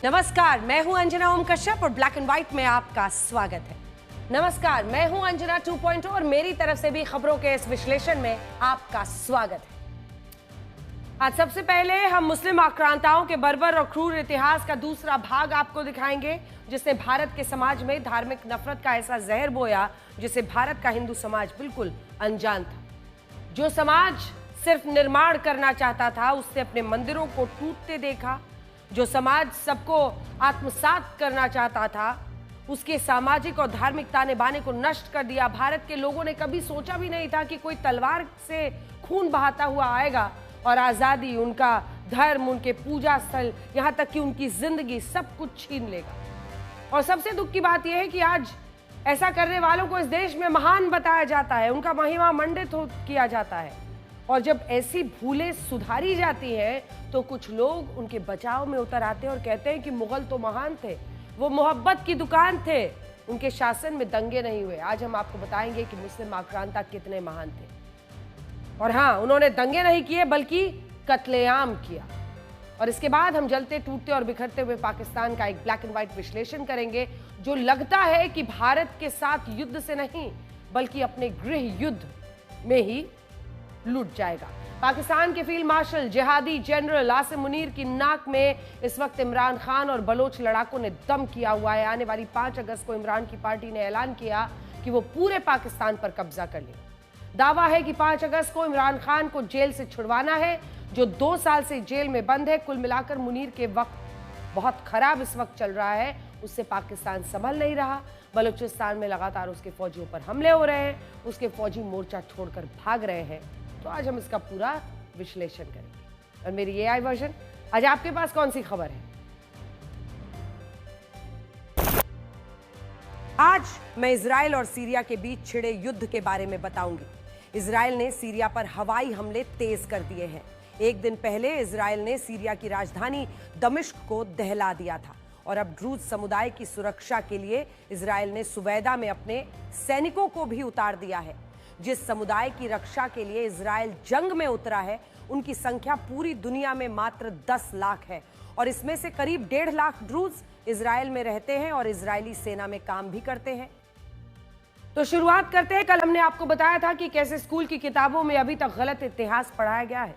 नमस्कार, मैं हूं अंजना ओम कश्यप और ब्लैक एंड व्हाइट में आपका स्वागत है। नमस्कार, मैं हूं अंजना 2.0 और मेरी तरफ से भी खबरों के इस विश्लेषण में आपका स्वागत है। आज सबसे पहले हम मुस्लिम आक्रांताओं के बर्बर और क्रूर इतिहास का दूसरा भाग आपको दिखाएंगे, जिसने भारत के समाज में धार्मिक नफरत का ऐसा जहर बोया जिसे भारत का हिंदू समाज बिल्कुल अनजान था। जो समाज सिर्फ निर्माण करना चाहता था, उसने अपने मंदिरों को टूटते देखा। जो समाज सबको आत्मसात करना चाहता था, उसके सामाजिक और धार्मिक ताने बाने को नष्ट कर दिया। भारत के लोगों ने कभी सोचा भी नहीं था कि कोई तलवार से खून बहाता हुआ आएगा और आज़ादी, उनका धर्म, उनके पूजा स्थल, यहाँ तक कि उनकी जिंदगी, सब कुछ छीन लेगा। और सबसे दुख की बात यह है कि आज ऐसा करने वालों को इस देश में महान बताया जाता है, उनका महिमा मंडित किया जाता है। और जब ऐसी भूलें सुधारी जाती हैं तो कुछ लोग उनके बचाव में उतर आते हैं और कहते हैं कि मुगल तो महान थे, वो मोहब्बत की दुकान थे, उनके शासन में दंगे नहीं हुए। आज हम आपको बताएंगे कि मुस्लिम आक्रांता कितने महान थे। और हाँ, उन्होंने दंगे नहीं किए बल्कि कत्लेआम किया। और इसके बाद हम जलते, टूटते और बिखरते हुए पाकिस्तान का एक ब्लैक एंड व्हाइट विश्लेषण करेंगे, जो लगता है कि भारत के साथ युद्ध से नहीं बल्कि अपने गृह युद्ध में ही लूट जाएगा। पाकिस्तान के फील्ड मार्शल जिहादी जनरल आसिम मुनीर की नाक में इस वक्त इमरान खान और बलोच लड़ाकों ने दम किया हुआ है। आने वाली 5 अगस्त को इमरान की पार्टी ने ऐलान किया कि वो पूरे पाकिस्तान पर कब्जा कर लेगा। दावा है कि 5 अगस्त को इमरान खान को जेल से छुड़वाना है, जो 2 साल से जेल में बंद है। कुल मिलाकर मुनीर के वक्त बहुत खराब इस वक्त चल रहा है, उससे पाकिस्तान संभल नहीं रहा। बलूचिस्तान में लगातार उसके फौजियों पर हमले हो रहे हैं, उसके फौजी मोर्चा छोड़कर भाग रहे हैं। तो आज हम इसका पूरा विश्लेषण करेंगे। और मेरी एआई वर्जन, आज आपके पास कौन सी खबर है? आज मैं इजराइल और सीरिया के बीच छिड़े युद्ध के बारे में बताऊंगी। इजराइल ने सीरिया पर हवाई हमले तेज कर दिए हैं। एक दिन पहले इजराइल ने सीरिया की राजधानी दमिश्क को दहला दिया था और अब ड्रूज समुदाय की सुरक्षा के लिए इजराइल ने सुवैदा में अपने सैनिकों को भी उतार दिया है। जिस समुदाय की रक्षा के लिए इजराइल जंग में उतरा है, उनकी संख्या पूरी दुनिया में मात्र 10 लाख है और इसमें से करीब 1.5 लाख ड्रूज इजराइल में रहते हैं और इजरायली सेना में काम भी करते हैं। तो शुरुआत करते हैं। कल हमने आपको बताया था कि कैसे स्कूल की किताबों में अभी तक गलत इतिहास पढ़ाया गया है।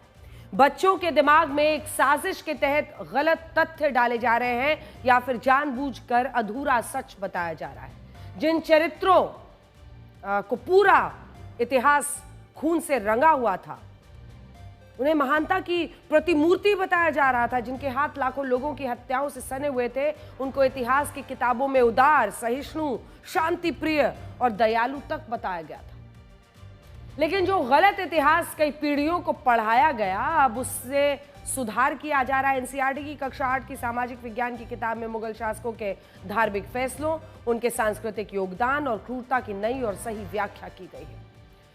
बच्चों के दिमाग में एक साजिश के तहत गलत तथ्य डाले जा रहे हैं या फिर जानबूझकर अधूरा सच बताया जा रहा है। जिन चरित्रों को पूरा इतिहास खून से रंगा हुआ था, उन्हें महानता की प्रतिमूर्ति बताया जा रहा था, जिनके हाथ लाखों लोगों की हत्याओं से सने हुए थे, उनको इतिहास की किताबों में उदार, सहिष्णु, शांति प्रिय और दयालु तक बताया गया था। लेकिन जो गलत इतिहास कई पीढ़ियों को पढ़ाया गया, अब उससे सुधार किया जा रहा है। एनसीईआरटी की कक्षा 8 की सामाजिक विज्ञान की किताब में मुगल शासकों के धार्मिक फैसलों, उनके सांस्कृतिक योगदान और क्रूरता की नई और सही व्याख्या की गई है।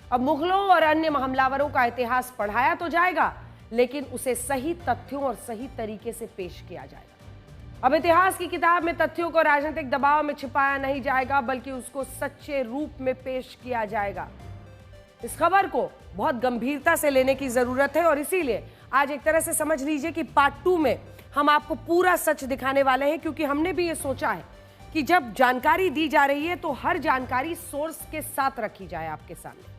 अब मुगलों और अन्य हमलावरों का इतिहास पढ़ाया तो जाएगा, लेकिन उसे सही तथ्यों और सही तरीके से पेश किया जाएगा। अब इतिहास की किताब में तथ्यों को राजनीतिक दबाव में छिपाया नहीं जाएगा, बल्कि उसको सच्चे रूप में पेश किया जाएगा। इस खबर को बहुत गंभीरता से लेने की जरूरत है और इसीलिए आज एक तरह से समझ लीजिए कि पार्ट 2 में हम आपको पूरा सच दिखाने वाले हैं, क्योंकि हमने भी ये सोचा है कि जब जानकारी दी जा रही है तो हर जानकारी सोर्स के साथ रखी जाए आपके सामने।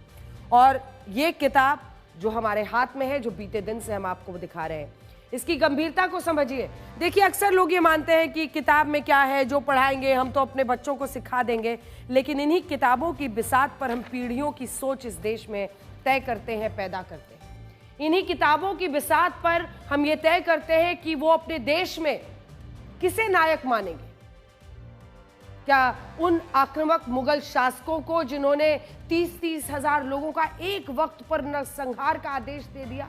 और ये किताब जो हमारे हाथ में है, जो बीते दिन से हम आपको दिखा रहे हैं, इसकी गंभीरता को समझिए। देखिए, अक्सर लोग ये मानते हैं कि किताब में क्या है, जो पढ़ाएंगे हम तो अपने बच्चों को सिखा देंगे, लेकिन इन्हीं किताबों की बिसात पर हम पीढ़ियों की सोच इस देश में तय करते हैं, पैदा करते हैं। इन्हीं किताबों की बिसात पर हम ये तय करते हैं कि वो अपने देश में किसे नायक मानेंगे। क्या उन आक्रामक मुगल शासकों को जिन्होंने 30-30 हजार लोगों का एक वक्त पर नरसंहार का आदेश दे दिया?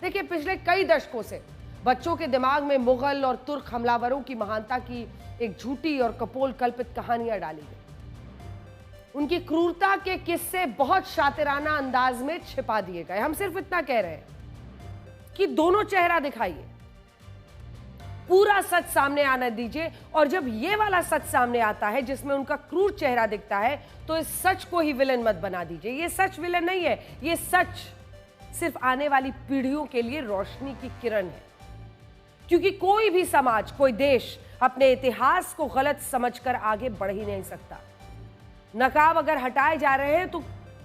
देखिए, पिछले कई दशकों से बच्चों के दिमाग में मुगल और तुर्क हमलावरों की महानता की एक झूठी और कपोल कल्पित कहानियां डाली गई। उनकी क्रूरता के किस्से बहुत शातिराना अंदाज में छिपा दिए गए। हम सिर्फ इतना कह रहे हैं कि दोनों चेहरा दिखाइए, पूरा सच सामने आने दीजिए। और जब ये वाला सच सामने आता है जिसमें उनका क्रूर चेहरा दिखता है, तो इस सच को ही विलन मत बना दीजिए। ये सच विलन नहीं है, ये सच सिर्फ आने वाली पीढ़ियों के लिए रोशनी की किरण है। क्योंकि कोई भी समाज, कोई देश अपने इतिहास को गलत समझकर आगे बढ़ ही नहीं सकता। नकाब अगर हटाए जा रहे हैं तो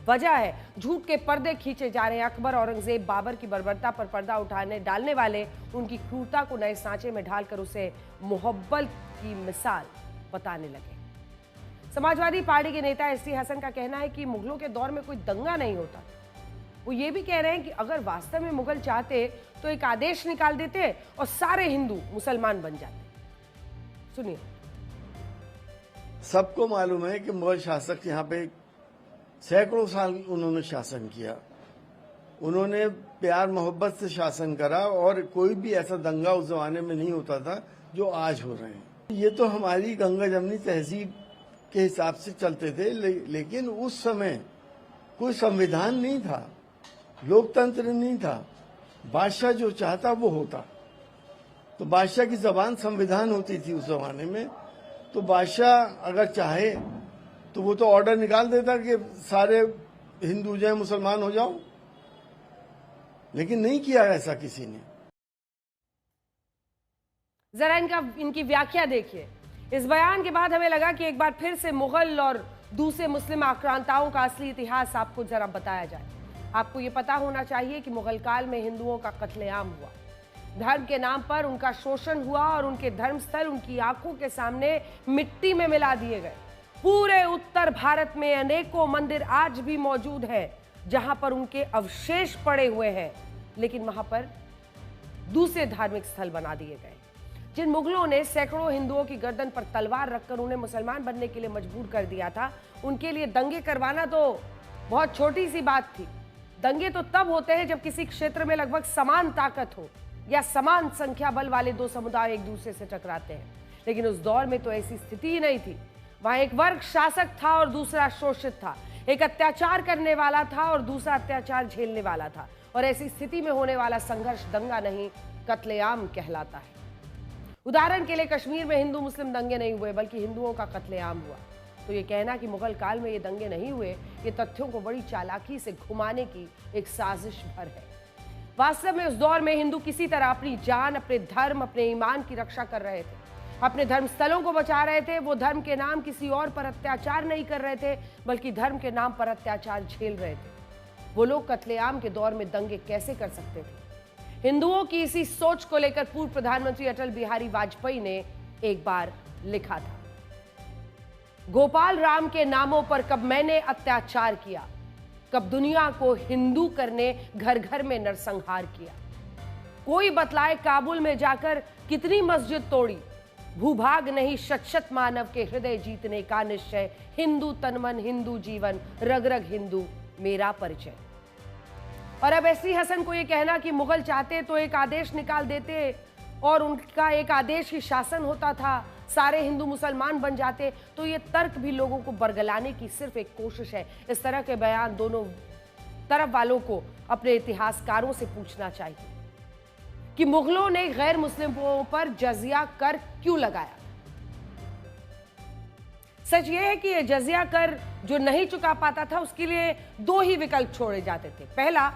वजह है, झूठ के पर्दे खींचे जा रहे हैं। अकबर, औरंगजेब, बाबर की बर्बरता पर पर्दा उठाने डालने वाले उनकी क्रूरता को नए सांचे में ढालकर उसे मोहब्बत की मिसाल बताने लगे। समाजवादी पार्टी के नेता एसटी हसन का कहना है कि मुगलों के दौर में कोई दंगा नहीं होता। वो ये भी कह रहे हैं कि अगर वास्तव में मुगल चाहते तो एक आदेश निकाल देते और सारे हिंदू मुसलमान बन जाते। सुनिए। सबको मालूम है कि मुगल शासक यहाँ पे सैकड़ों साल उन्होंने शासन किया। उन्होंने प्यार मोहब्बत से शासन करा और कोई भी ऐसा दंगा उस जमाने में नहीं होता था जो आज हो रहे हैं। ये तो हमारी गंगा जमनी तहजीब के हिसाब से चलते थे, लेकिन उस समय कोई संविधान नहीं था, लोकतंत्र नहीं था। बादशाह जो चाहता वो होता। तो बादशाह की जबान संविधान होती थी उस जमाने में। तो बादशाह अगर चाहे तो वो तो ऑर्डर निकाल देता कि सारे हिंदू जो है मुसलमान हो जाओ, लेकिन नहीं किया ऐसा किसी ने। जरा इनकी व्याख्या देखिए। इस बयान के बाद हमें लगा कि एक बार फिर से मुगल और दूसरे मुस्लिम आक्रांताओं का असली इतिहास आपको जरा बताया जाए। आपको ये पता होना चाहिए कि मुगल काल में हिंदुओं का कत्लेआम हुआ, धर्म के नाम पर उनका शोषण हुआ और उनके धर्मस्थल उनकी आंखों के सामने मिट्टी में मिला दिए गए। पूरे उत्तर भारत में अनेकों मंदिर आज भी मौजूद हैं जहां पर उनके अवशेष पड़े हुए हैं, लेकिन वहां पर दूसरे धार्मिक स्थल बना दिए गए। जिन मुगलों ने सैकड़ों हिंदुओं की गर्दन पर तलवार रखकर उन्हें मुसलमान बनने के लिए मजबूर कर दिया था, उनके लिए दंगे करवाना तो बहुत छोटी सी बात थी। दंगे तो तब होते हैं जब किसी क्षेत्र में लगभग समान ताकत हो या समान संख्या बल वाले दो समुदाय एक दूसरे से टकराते हैं। लेकिन उस दौर में तो ऐसी स्थिति ही नहीं थी। वहां एक वर्ग शासक था और दूसरा शोषित था, एक अत्याचार करने वाला था और दूसरा अत्याचार झेलने वाला था। और ऐसी स्थिति में होने वाला संघर्ष दंगा नहीं, कत्लेआम कहलाता है। उदाहरण के लिए कश्मीर में हिंदू मुस्लिम दंगे नहीं हुए, बल्कि हिंदुओं का कत्लेआम हुआ। तो ये कहना कि मुगल काल में ये दंगे नहीं हुए, ये तथ्यों को बड़ी चालाकी से घुमाने की एक साजिश भर है। वास्तव में उस दौर में हिंदू किसी तरह अपनी जान, अपने धर्म, अपने ईमान की रक्षा कर रहे थे, अपने धर्म स्थलों को बचा रहे थे। वो धर्म के नाम किसी और पर अत्याचार नहीं कर रहे थे, बल्कि धर्म के नाम पर अत्याचार झेल रहे थे। वो लोग कत्लेआम के दौर में दंगे कैसे कर सकते थे? हिंदुओं की इसी सोच को लेकर पूर्व प्रधानमंत्री अटल बिहारी वाजपेयी ने एक बार लिखा था, गोपाल राम के नामों पर कब मैंने अत्याचार किया, कब दुनिया को हिंदू करने घर घर में नरसंहार किया। कोई बतलाए काबुल में जाकर कितनी मस्जिद तोड़ी, भूभाग नहीं शत शत मानव के हृदय जीतने का निश्चय, हिंदू तनमन हिंदू जीवन, रग रग हिंदू मेरा परिचय। और अब एसटी हसन को यह कहना कि मुगल चाहते तो एक आदेश निकाल देते और उनका एक आदेश ही शासन होता था, सारे हिंदू मुसलमान बन जाते, तो ये तर्क भी लोगों को बरगलाने की सिर्फ एक कोशिश है। इस तरह के बयान दोनों तरफ वालों को अपने इतिहासकारों से पूछना चाहिए कि मुगलों ने गैर मुस्लिमों पर जजिया कर क्यों लगाया। सच यह है कि यह जजिया कर जो नहीं चुका पाता था उसके लिए दो ही विकल्प छोड़े जाते थे, पहला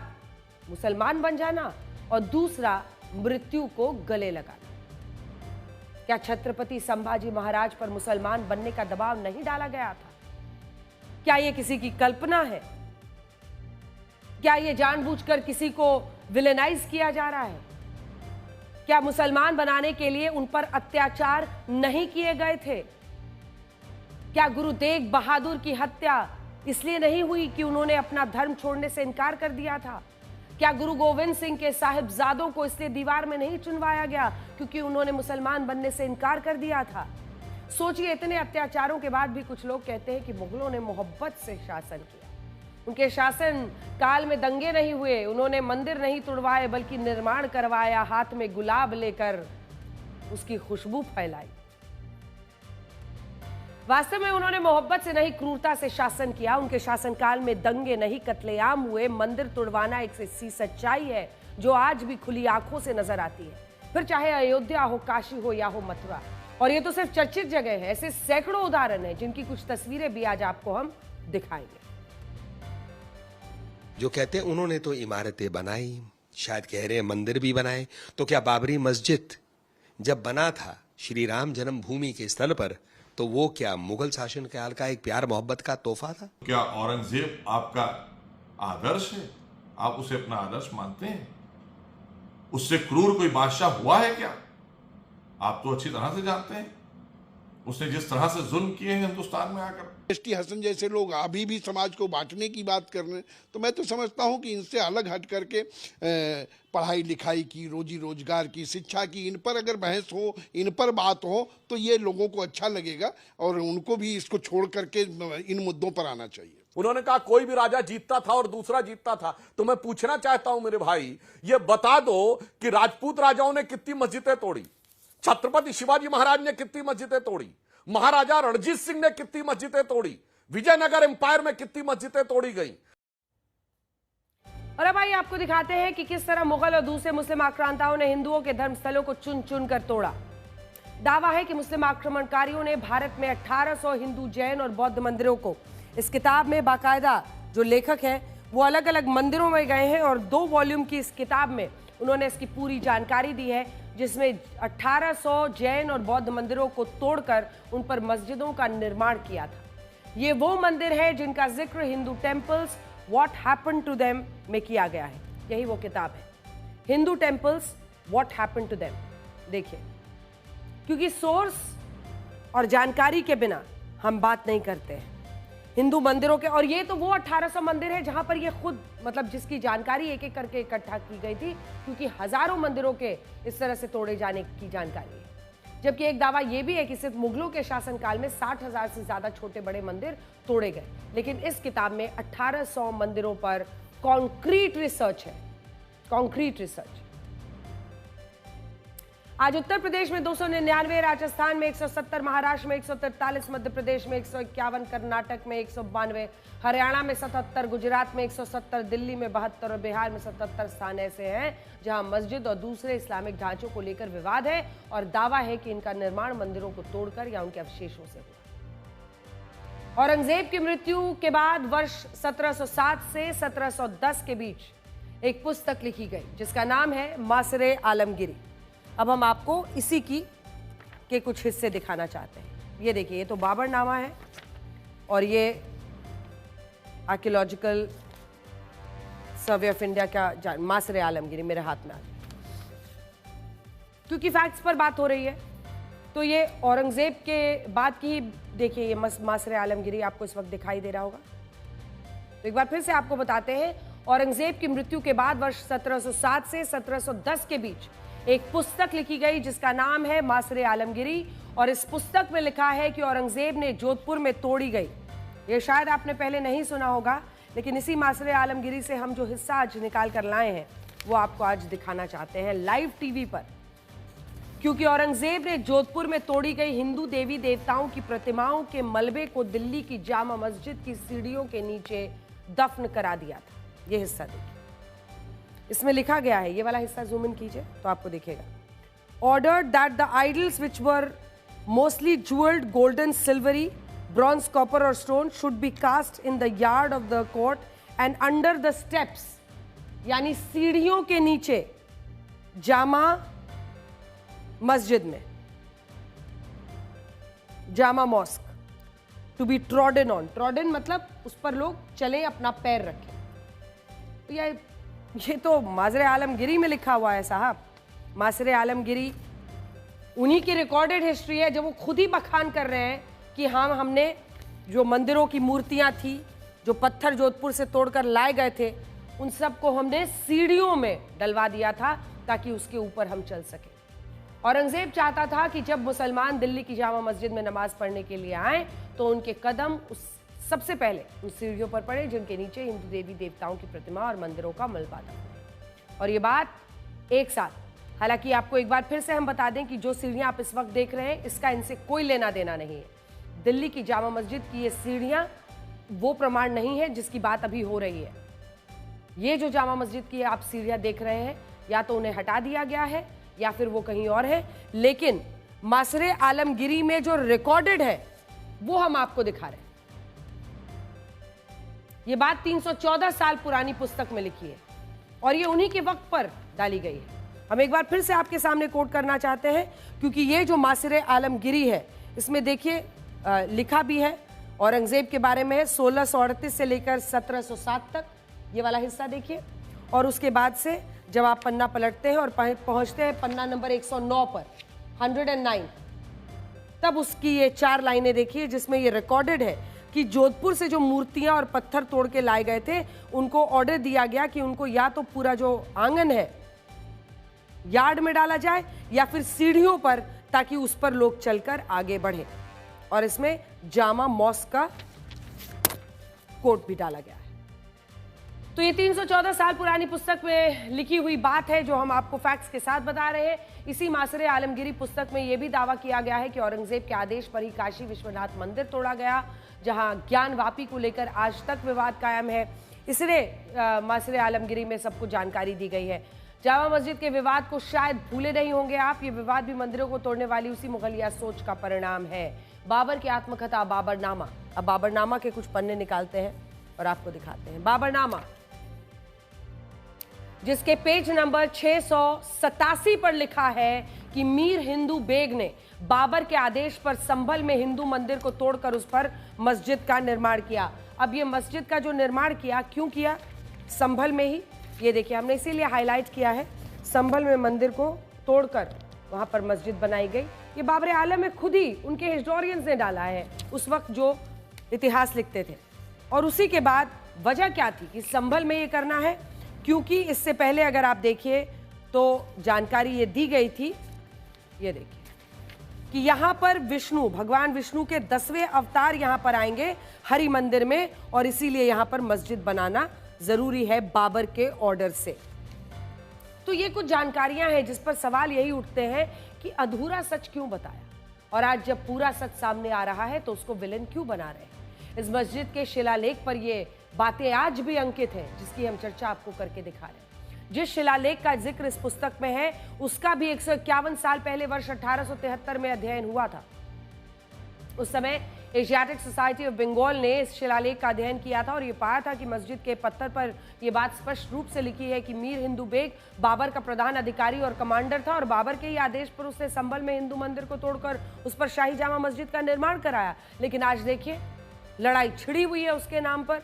मुसलमान बन जाना और दूसरा मृत्यु को गले लगाना। क्या छत्रपति संभाजी महाराज पर मुसलमान बनने का दबाव नहीं डाला गया था? क्या यह किसी की कल्पना है? क्या यह जानबूझकर किसी को विलेनाइज किया जा रहा है? क्या मुसलमान बनाने के लिए उन पर अत्याचार नहीं किए गए थे? क्या गुरु तेग बहादुर की हत्या इसलिए नहीं हुई कि उन्होंने अपना धर्म छोड़ने से इनकार कर दिया था? क्या गुरु गोविंद सिंह के साहिबजादों को इसलिए दीवार में नहीं चुनवाया गया क्योंकि उन्होंने मुसलमान बनने से इनकार कर दिया था? सोचिए, इतने अत्याचारों के बाद भी कुछ लोग कहते हैं कि मुगलों ने मोहब्बत से शासन किया। उनके शासन काल में दंगे नहीं हुए, उन्होंने मंदिर नहीं तुड़वाए बल्कि निर्माण करवाया, हाथ में गुलाब लेकर उसकी खुशबू फैलाई। वास्तव में उन्होंने मोहब्बत से नहीं, क्रूरता से शासन किया। उनके शासनकाल में दंगे नहीं, कत्लेआम हुए। मंदिर तुड़वाना एक ऐसी सच्चाई है जो आज भी खुली आंखों से नजर आती है, फिर चाहे अयोध्या हो, काशी हो या हो मथुरा। और ये तो सिर्फ चर्चित जगह है, ऐसे सैकड़ों उदाहरण हैं जिनकी कुछ तस्वीरें भी आज आपको हम दिखाएंगे। जो कहते हैं उन्होंने तो इमारतें बनाई, शायद कह रहे हैं मंदिर भी बनाए, तो क्या बाबरी मस्जिद जब बना था श्री राम जन्मभूमि के स्थल पर, तो वो क्या मुगल शासन काल का एक प्यार मोहब्बत का तोहफा था? क्या औरंगजेब आपका आदर्श है? आप उसे अपना आदर्श मानते हैं? उससे क्रूर कोई बादशाह हुआ है क्या? आप तो अच्छी तरह से जानते हैं उसने जिस तरह से जुल्म किए हैं हिंदुस्तान में आकर। एसटी हसन जैसे लोग अभी भी समाज को बांटने की बात कर रहे हैं, तो मैं तो समझता हूं कि इनसे अलग हट करके पढ़ाई लिखाई की, रोजी रोजगार की, शिक्षा की, इन पर अगर बहस हो, इन पर बात हो, तो ये लोगों को अच्छा लगेगा और उनको भी इसको छोड़ करके इन मुद्दों पर आना चाहिए। उन्होंने कहा कोई भी राजा जीतता था और दूसरा जीतता था। तो मैं पूछना चाहता हूं मेरे भाई, ये बता दो कि राजपूत राजाओं ने कितनी मस्जिदें तोड़ी, छत्रपति शिवाजी महाराज ने कितनी मस्जिदें तोड़ी, महाराजा रणजीत सिंह ने कितनी मस्जिदें तोड़ी, विजयनगर एम्पायर में कितनी मस्जिदें तोड़ी गई। और अब आइए आपको दिखाते हैं कि किस तरह मुगल और दूसरे मुस्लिम आक्रांताओं ने हिंदुओं के धर्मस्थलों को चुन चुन कर तोड़ा। दावा है कि मुस्लिम आक्रमणकारियों ने भारत में 1800 हिंदू, जैन और बौद्ध मंदिरों को, इस किताब में बाकायदा जो लेखक हैं वो अलग अलग मंदिरों में गए हैं और 2 वॉल्यूम की इस किताब में उन्होंने इसकी पूरी जानकारी दी है, जिसमें 1800 जैन और बौद्ध मंदिरों को तोड़कर उन पर मस्जिदों का निर्माण किया था। ये वो मंदिर है जिनका जिक्र Hindu temples what happened to them में किया गया है। यही वो किताब है, Hindu temples what happened to them. देखिए, क्योंकि सोर्स और जानकारी के बिना हम बात नहीं करते हैं हिंदू मंदिरों के। और ये तो वो 1800 मंदिर है जहां पर ये खुद, मतलब जिसकी जानकारी एक एक करके इकट्ठा की गई थी, क्योंकि हजारों मंदिरों के इस तरह से तोड़े जाने की जानकारी है। जबकि एक दावा यह भी है कि सिर्फ मुगलों के शासनकाल में 60,000 से ज्यादा छोटे बड़े मंदिर तोड़े गए। लेकिन इस किताब में 1800 मंदिरों पर कॉन्क्रीट रिसर्च है, कॉन्क्रीट रिसर्च। आज उत्तर प्रदेश में 299, राजस्थान में 170, महाराष्ट्र में 143, मध्य प्रदेश में 151, कर्नाटक में 192, हरियाणा में 77, गुजरात में 170, दिल्ली में 72 और बिहार में 77 स्थान ऐसे हैं जहां मस्जिद और दूसरे इस्लामिक ढांचों को लेकर विवाद है और दावा है कि इनका निर्माण मंदिरों को तोड़कर या उनके अवशेषों से हुआ। औरंगजेब की मृत्यु के बाद वर्ष 1707 से 1710 के बीच एक पुस्तक लिखी गई जिसका नाम है मासरे आलमगिरी। अब हम आपको इसी के कुछ हिस्से दिखाना चाहते हैं। ये देखिए, ये तो बाबरनामा है और ये आर्कियोलॉजिकल सर्वे ऑफ इंडिया का मासरे आलमगिरी मेरे हाथ में आ गया। क्योंकि फैक्ट्स पर बात हो रही है तो ये औरंगजेब के बाद की, देखिए ये मासरे आलमगिरी आपको इस वक्त दिखाई दे रहा होगा। तो एक बार फिर से आपको बताते हैं, औरंगजेब की मृत्यु के बाद वर्ष 1707 से 1710 के बीच एक पुस्तक लिखी गई जिसका नाम है मासरे आलमगिरी। और इस पुस्तक में लिखा है कि औरंगजेब ने जोधपुर में तोड़ी गई, ये शायद आपने पहले नहीं सुना होगा, लेकिन इसी मासरे आलमगिरी से हम जो हिस्सा आज निकाल कर लाए हैं वो आपको आज दिखाना चाहते हैं लाइव टीवी पर। क्योंकि औरंगजेब ने जोधपुर में तोड़ी गई हिंदू देवी देवताओं की प्रतिमाओं के मलबे को दिल्ली की जामा मस्जिद की सीढ़ियों के नीचे दफन करा दिया था। ये हिस्सा देखिए, इसमें लिखा गया है, ये वाला हिस्सा जूम इन कीजिए तो आपको दिखेगा। Ordered that the idols which were mostly jewelled golden, silvery, bronze, copper और stone should be cast in the yard of the court and under the steps, यानी सीढ़ियों के नीचे जामा मस्जिद में, Jama mosque, to be trodden on. Trodden मतलब उस पर लोग चले, अपना पैर रखें। ये तो मासरे आलमगिरी में लिखा हुआ है साहब। मासरे आलमगिरी उन्हीं की रिकॉर्डेड हिस्ट्री है, जब वो खुद ही बखान कर रहे हैं कि हाँ, हमने जो मंदिरों की मूर्तियां थी, जो पत्थर जोधपुर से तोड़कर लाए गए थे, उन सबको हमने सीढ़ियों में डलवा दिया था ताकि उसके ऊपर हम चल सके। औरंगजेब चाहता था कि जब मुसलमान दिल्ली की जामा मस्जिद में नमाज पढ़ने के लिए आए तो उनके कदम सबसे पहले उन सीढ़ियों पर पड़े जिनके नीचे हिंदू देवी देवताओं की प्रतिमा और मंदिरों का मलबा था। और ये बात एक साथ, हालांकि आपको एक बार फिर से हम बता दें कि जो सीढ़ियां आप इस वक्त देख रहे हैं इसका इनसे कोई लेना देना नहीं है। दिल्ली की जामा मस्जिद की ये सीढ़ियां वो प्रमाण नहीं है जिसकी बात अभी हो रही है। ये जो जामा मस्जिद की आप सीढ़ियां देख रहे हैं, या तो उन्हें हटा दिया गया है या फिर वो कहीं और है, लेकिन मासरे आलमगिरी में जो रिकॉर्डेड है वो हम आपको दिखा रहे हैं। ये बात 314 साल पुरानी पुस्तक में लिखी है और ये उन्हीं के वक्त पर डाली गई है। हम एक बार फिर से आपके सामने कोट करना चाहते हैं, क्योंकि ये जो मासिर आलमगिरी है इसमें देखिए लिखा भी है औरंगजेब के बारे में 1638 से लेकर 1707 तक, ये वाला हिस्सा देखिए। और उसके बाद से जब आप पन्ना पलटते हैं और पहुंचते हैं पन्ना नंबर 109 पर 109, तब उसकी ये 4 लाइनें देखिए जिसमें ये रिकॉर्डेड है कि जोधपुर से जो मूर्तियां और पत्थर तोड़ के लाए गए थे उनको ऑर्डर दिया गया कि उनको या तो पूरा जो आंगन है यार्ड में डाला जाए या फिर सीढ़ियों पर, ताकि उस पर लोग चलकर आगे बढ़े। और इसमें जामा मॉस्क का कोट भी डाला गया है। तो ये 314 साल पुरानी पुस्तक में लिखी हुई बात है जो हम आपको फैक्ट्स के साथ बता रहे हैं। इसी मासिर आलमगिरी पुस्तक में यह भी दावा किया गया है कि औरंगजेब के आदेश पर ही काशी विश्वनाथ मंदिर तोड़ा गया, जहां ज्ञान वापी को लेकर आज तक विवाद कायम है। इसलिए मासिर आलमगिरी में सबको जानकारी दी गई है। जामा मस्जिद के विवाद को शायद भूले नहीं होंगे आप, ये विवाद भी मंदिरों को तोड़ने वाली उसी मुगलिया सोच का परिणाम है। बाबर की आत्मकथा बाबरनामा, अब बाबरनामा के कुछ पन्ने निकालते हैं और आपको दिखाते हैं। बाबरनामा, जिसके पेज नंबर 687 पर लिखा है कि मीर हिंदू बेग ने बाबर के आदेश पर संभल में हिंदू मंदिर को तोड़कर उस पर मस्जिद का निर्माण किया। अब ये मस्जिद का जो निर्माण किया, क्यों किया? संभल में ही, ये देखिए हमने इसीलिए हाईलाइट किया है, संभल में मंदिर को तोड़कर वहां पर मस्जिद बनाई गई। ये बाबर आलम में खुद ही उनके हिस्टोरियंस ने डाला है, उस वक्त जो इतिहास लिखते थे। और उसी के बाद वजह क्या थी कि संभल में ये करना है, क्योंकि इससे पहले अगर आप देखिए तो जानकारी ये दी गई थी, ये देखिए कि यहां पर विष्णु, भगवान विष्णु के 10वें अवतार यहां पर आएंगे हरि मंदिर में, और इसीलिए यहां पर मस्जिद बनाना जरूरी है बाबर के ऑर्डर से। तो ये कुछ जानकारियां हैं जिस पर सवाल यही उठते हैं कि अधूरा सच क्यों बताया, और आज जब पूरा सच सामने आ रहा है तो उसको विलेन क्यों बना रहे हैं। इस मस्जिद के शिलालेख पर ये बातें आज भी अंकित हैं, जिसकी हम चर्चा आपको करके दिखा रहे हैं। जिस शिलालेख का जिक्र इस पुस्तक में है उसका भी 151 साल पहले वर्ष 1873 में अध्ययन हुआ था। उस समय एशियाटिक सोसाइटी ऑफ बंगाल ने इस शिलालेख का अध्ययन किया था और ये पाया था कि मस्जिद के पत्थर पर यह बात स्पष्ट रूप से लिखी है कि मीर हिंदू बेग बाबर का प्रधान अधिकारी और कमांडर था, और बाबर के ही आदेश पर उसने संभल में हिंदू मंदिर को तोड़कर उस पर शाही जामा मस्जिद का निर्माण कराया। लेकिन आज देखिए लड़ाई छिड़ी हुई है उसके नाम पर,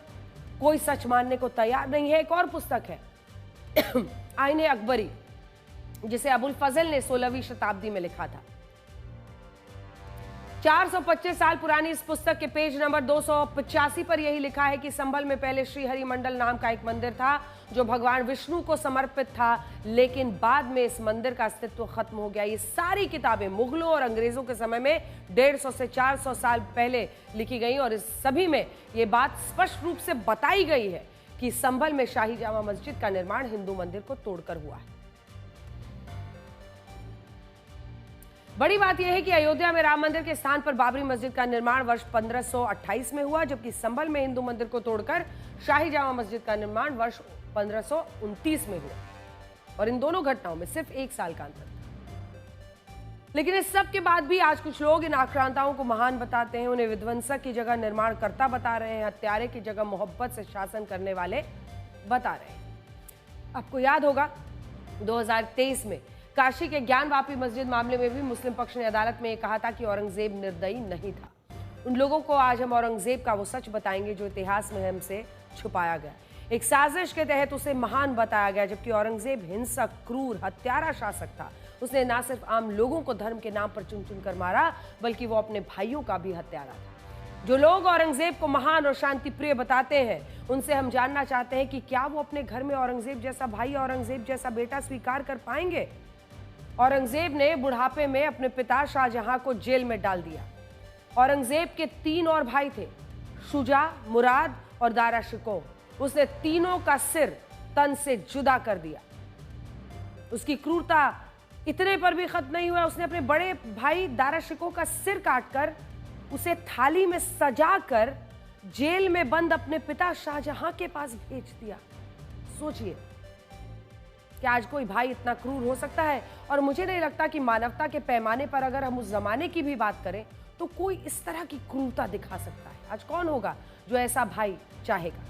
कोई सच मानने को तैयार नहीं है। एक और पुस्तक है आईने अकबरी, जिसे अबुल फजल ने 16वीं शताब्दी में लिखा था। 425 साल पुरानी इस पुस्तक के पेज नंबर 285 पर यही लिखा है कि संभल में पहले श्री हरि मंडल नाम का एक मंदिर था जो भगवान विष्णु को समर्पित था, लेकिन बाद में इस मंदिर का अस्तित्व खत्म हो गया। ये सारी किताबें मुगलों और अंग्रेजों के समय में 150 से 400 साल पहले लिखी गई, और इस सभी में ये बात स्पष्ट रूप से बताई गई है कि संभल में शाही जामा मस्जिद का निर्माण हिंदू मंदिर को तोड़कर हुआ है। बड़ी बात यह है कि अयोध्या में राम मंदिर के स्थान पर बाबरी मस्जिद का निर्माण वर्ष 1528 में हुआ, जबकि संभल में हिंदू मंदिर को तोड़कर शाही जामा मस्जिद का निर्माण वर्ष 1529 में हुआ, और इन दोनों घटनाओं में सिर्फ 1 साल का अंतर था। लेकिन इस सब के बाद भी आज कुछ लोग इन आक्रांताओं को महान बताते हैं, उन्हें विध्वंसक की जगह निर्माणकर्ता बता रहे हैं, हत्यारे की जगह मोहब्बत से शासन करने वाले बता रहे हैं। आपको याद होगा 2023 में काशी के ज्ञान वापी मस्जिद मामले में भी मुस्लिम पक्ष ने अदालत में कहा था कि औरंगजेब निर्दयी नहीं था। उन लोगों को आज हम औरंगजेब का वो सच बताएंगे जो इतिहास में हमसे छुपाया गया। एक साजिश के तहत उसे महान बताया गया, जबकि औरंगजेब हिंसक, क्रूर, हत्यारा शासक था। उसने न सिर्फ आम लोगों को धर्म के नाम पर चुन चुन कर मारा, बल्कि वो अपने भाइयों का भी हत्यारा था। जो लोग औरंगजेब को महान और शांति प्रिय बताते हैं, उनसे हम जानना चाहते हैं कि क्या वो अपने घर में औरंगजेब जैसा भाई, औरंगजेब जैसा बेटा स्वीकार कर पाएंगे। औरंगजेब ने बुढ़ापे में अपने पिता शाहजहां को जेल में डाल दिया। औरंगजेब के 3 और भाई थे, शुजा, मुराद और दारा शिकोह। उसने तीनों का सिर तन से जुदा कर दिया। उसकी क्रूरता इतने पर भी खत्म नहीं हुआ, उसने अपने बड़े भाई दारा शिकोह का सिर काटकर उसे थाली में सजाकर जेल में बंद अपने पिता शाहजहां के पास भेज दिया। सोचिए कि आज कोई भाई इतना क्रूर हो सकता है, और मुझे नहीं लगता कि मानवता के पैमाने पर अगर हम उस जमाने की भी बात करें तो कोई इस तरह की क्रूरता दिखा सकता है। आज कौन होगा जो ऐसा भाई चाहेगा?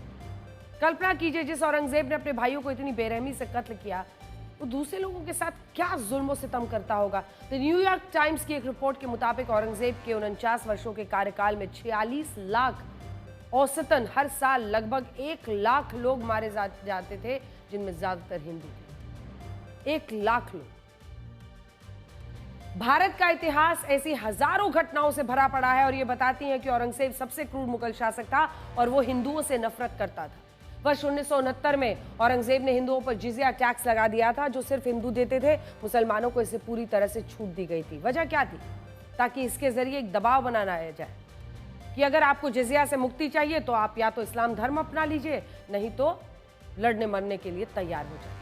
कल्पना कीजिए जिस औरंगजेब ने अपने भाइयों को इतनी बेरहमी से कत्ल किया, वो दूसरे लोगों के साथ क्या जुल्म सितम करता होगा। द न्यूयॉर्क टाइम्स की एक रिपोर्ट के मुताबिक औरंगजेब के 49 वर्षों के कार्यकाल में 46 लाख औसतन हर साल लगभग 1 लाख लोग मारे जाते थे, जिनमें ज्यादातर हिंदू थे। 1 लाख लोग। भारत का इतिहास ऐसी हजारों घटनाओं से भरा पड़ा है और ये बताती हैं कि औरंगजेब सबसे क्रूर मुगल शासक था और वो हिंदुओं से नफरत करता था। वर्ष 1969 में औरंगजेब ने हिंदुओं पर जिजिया टैक्स लगा दिया था, जो सिर्फ हिंदू देते थे। मुसलमानों को इसे पूरी तरह से छूट दी गई थी। वजह क्या थी? ताकि इसके जरिए एक दबाव बनाया जाए कि अगर आपको जिजिया से मुक्ति चाहिए तो आप या तो इस्लाम धर्म अपना लीजिए, नहीं तो लड़ने मरने के लिए तैयार हो जाए।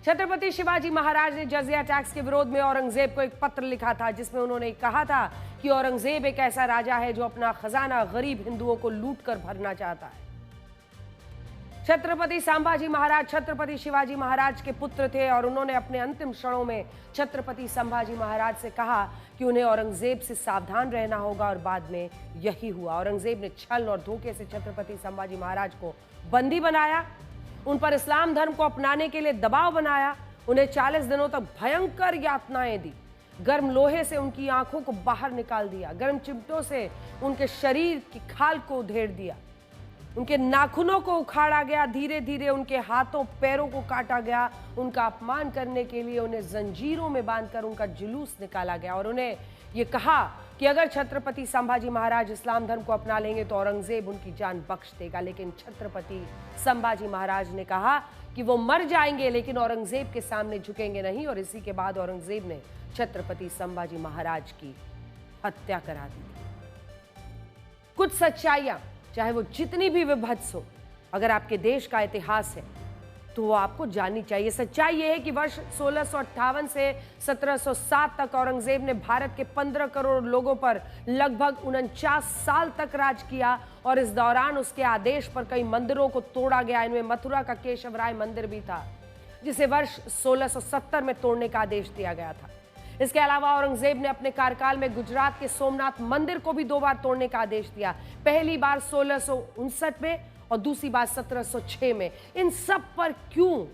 छत्रपति शिवाजी महाराज ने जजिया टैक्स के विरोध में औरंगजेब को एक पत्र लिखा था, जिसमें उन्होंने कहा था कि औरंगजेब एक ऐसा राजा है जो अपना खजाना गरीब हिंदुओं को लूट कर भरना चाहता है। छत्रपति संभाजी महाराज छत्रपति शिवाजी महाराज के पुत्र थे और उन्होंने अपने अंतिम क्षणों में छत्रपति संभाजी महाराज से कहा कि उन्हें औरंगजेब से सावधान रहना होगा और बाद में यही हुआ। औरंगजेब ने छल और धोखे से छत्रपति संभाजी महाराज को बंदी बनाया, उन पर इस्लाम धर्म को अपनाने के लिए दबाव बनाया, उन्हें 40 दिनों तक भयंकर यातनाएं दी, गर्म लोहे से उनकी आंखों को बाहर निकाल दिया, गर्म चिमटों से उनके शरीर की खाल को उधेड़ दिया, उनके नाखूनों को उखाड़ा गया, धीरे धीरे उनके हाथों पैरों को काटा गया, उनका अपमान करने के लिए उन्हें जंजीरों में बांधकर उनका जुलूस निकाला गया और उन्हें यह कहा कि अगर छत्रपति संभाजी महाराज इस्लाम धर्म को अपना लेंगे तो औरंगजेब उनकी जान बख्श देगा। लेकिन छत्रपति संभाजी महाराज ने कहा कि वो मर जाएंगे लेकिन औरंगजेब के सामने झुकेंगे नहीं, और इसी के बाद औरंगजेब ने छत्रपति संभाजी महाराज की हत्या करा दी। कुछ सच्चाइयां, चाहे वो जितनी भी विभत्स हो, अगर आपके देश का इतिहास है तो वो आपको जाननी चाहिए। सच्चाई ये है कि वर्ष 1658 से 1707 तक औरंगजेब ने भारत के 15 करोड़ लोगों पर लगभग 49 साल तक राज किया और इस दौरान उसके आदेश पर कई मंदिरों को तोड़ा गया। इनमें मथुरा का केशवराय मंदिर भी था, जिसे वर्ष 1670 में तोड़ने का आदेश दिया गया था। इसके अलावा औरंगजेब ने अपने कार्यकाल में गुजरात के सोमनाथ मंदिर को भी 2 बार तोड़ने का आदेश दिया, पहली बार 1659 में और दूसरी बार 1706 में। इन सब पर क्यों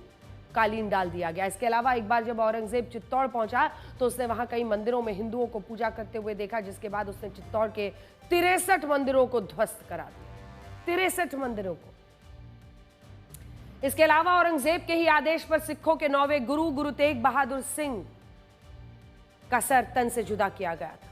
कालीन डाल दिया गया? इसके अलावा एक बार जब औरंगजेब चित्तौड़ पहुंचा तो उसने वहां कई मंदिरों में हिंदुओं को पूजा करते हुए देखा, जिसके बाद उसने चित्तौड़ के 63 मंदिरों को ध्वस्त करा दिया, 63 मंदिरों को। इसके अलावा औरंगजेब के ही आदेश पर सिखों के 9वें गुरु गुरु तेग बहादुर सिंह का सर तन से जुदा किया गया था।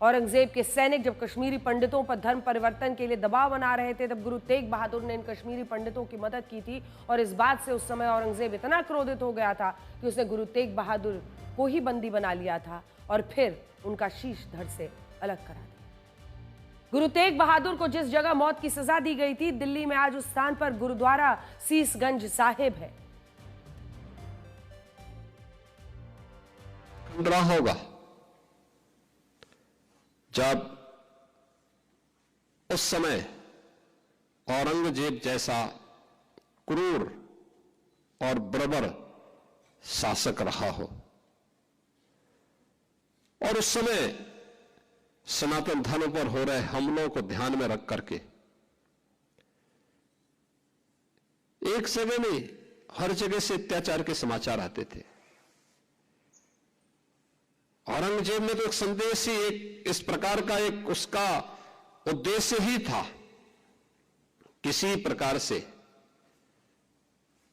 औरंगजेब के सैनिक जब कश्मीरी पंडितों पर धर्म परिवर्तन के लिए दबाव बना रहे थे, तब गुरु तेग बहादुर ने इन कश्मीरी पंडितों की मदद की थी और इस बात से उस समय औरंगजेब इतना क्रोधित हो गया था कि उसने गुरु तेग बहादुर को ही बंदी बना लिया था और फिर उनका शीश धड़ से अलग करा दिया। गुरु तेग बहादुर को जिस जगह मौत की सजा दी गई थी, दिल्ली में आज उस स्थान पर गुरुद्वारा सीसगंज साहिब है। रहा होगा जब उस समय औरंगजेब जैसा क्रूर और बर्बर शासक रहा हो और उस समय सनातन धर्म पर हो रहे हमलों को ध्यान में रख करके एक जगह नहीं, हर जगह से अत्याचार के समाचार आते थे। औरंगजेब ने तो एक संदेश ही, एक इस प्रकार का एक उसका उद्देश्य ही था, किसी प्रकार से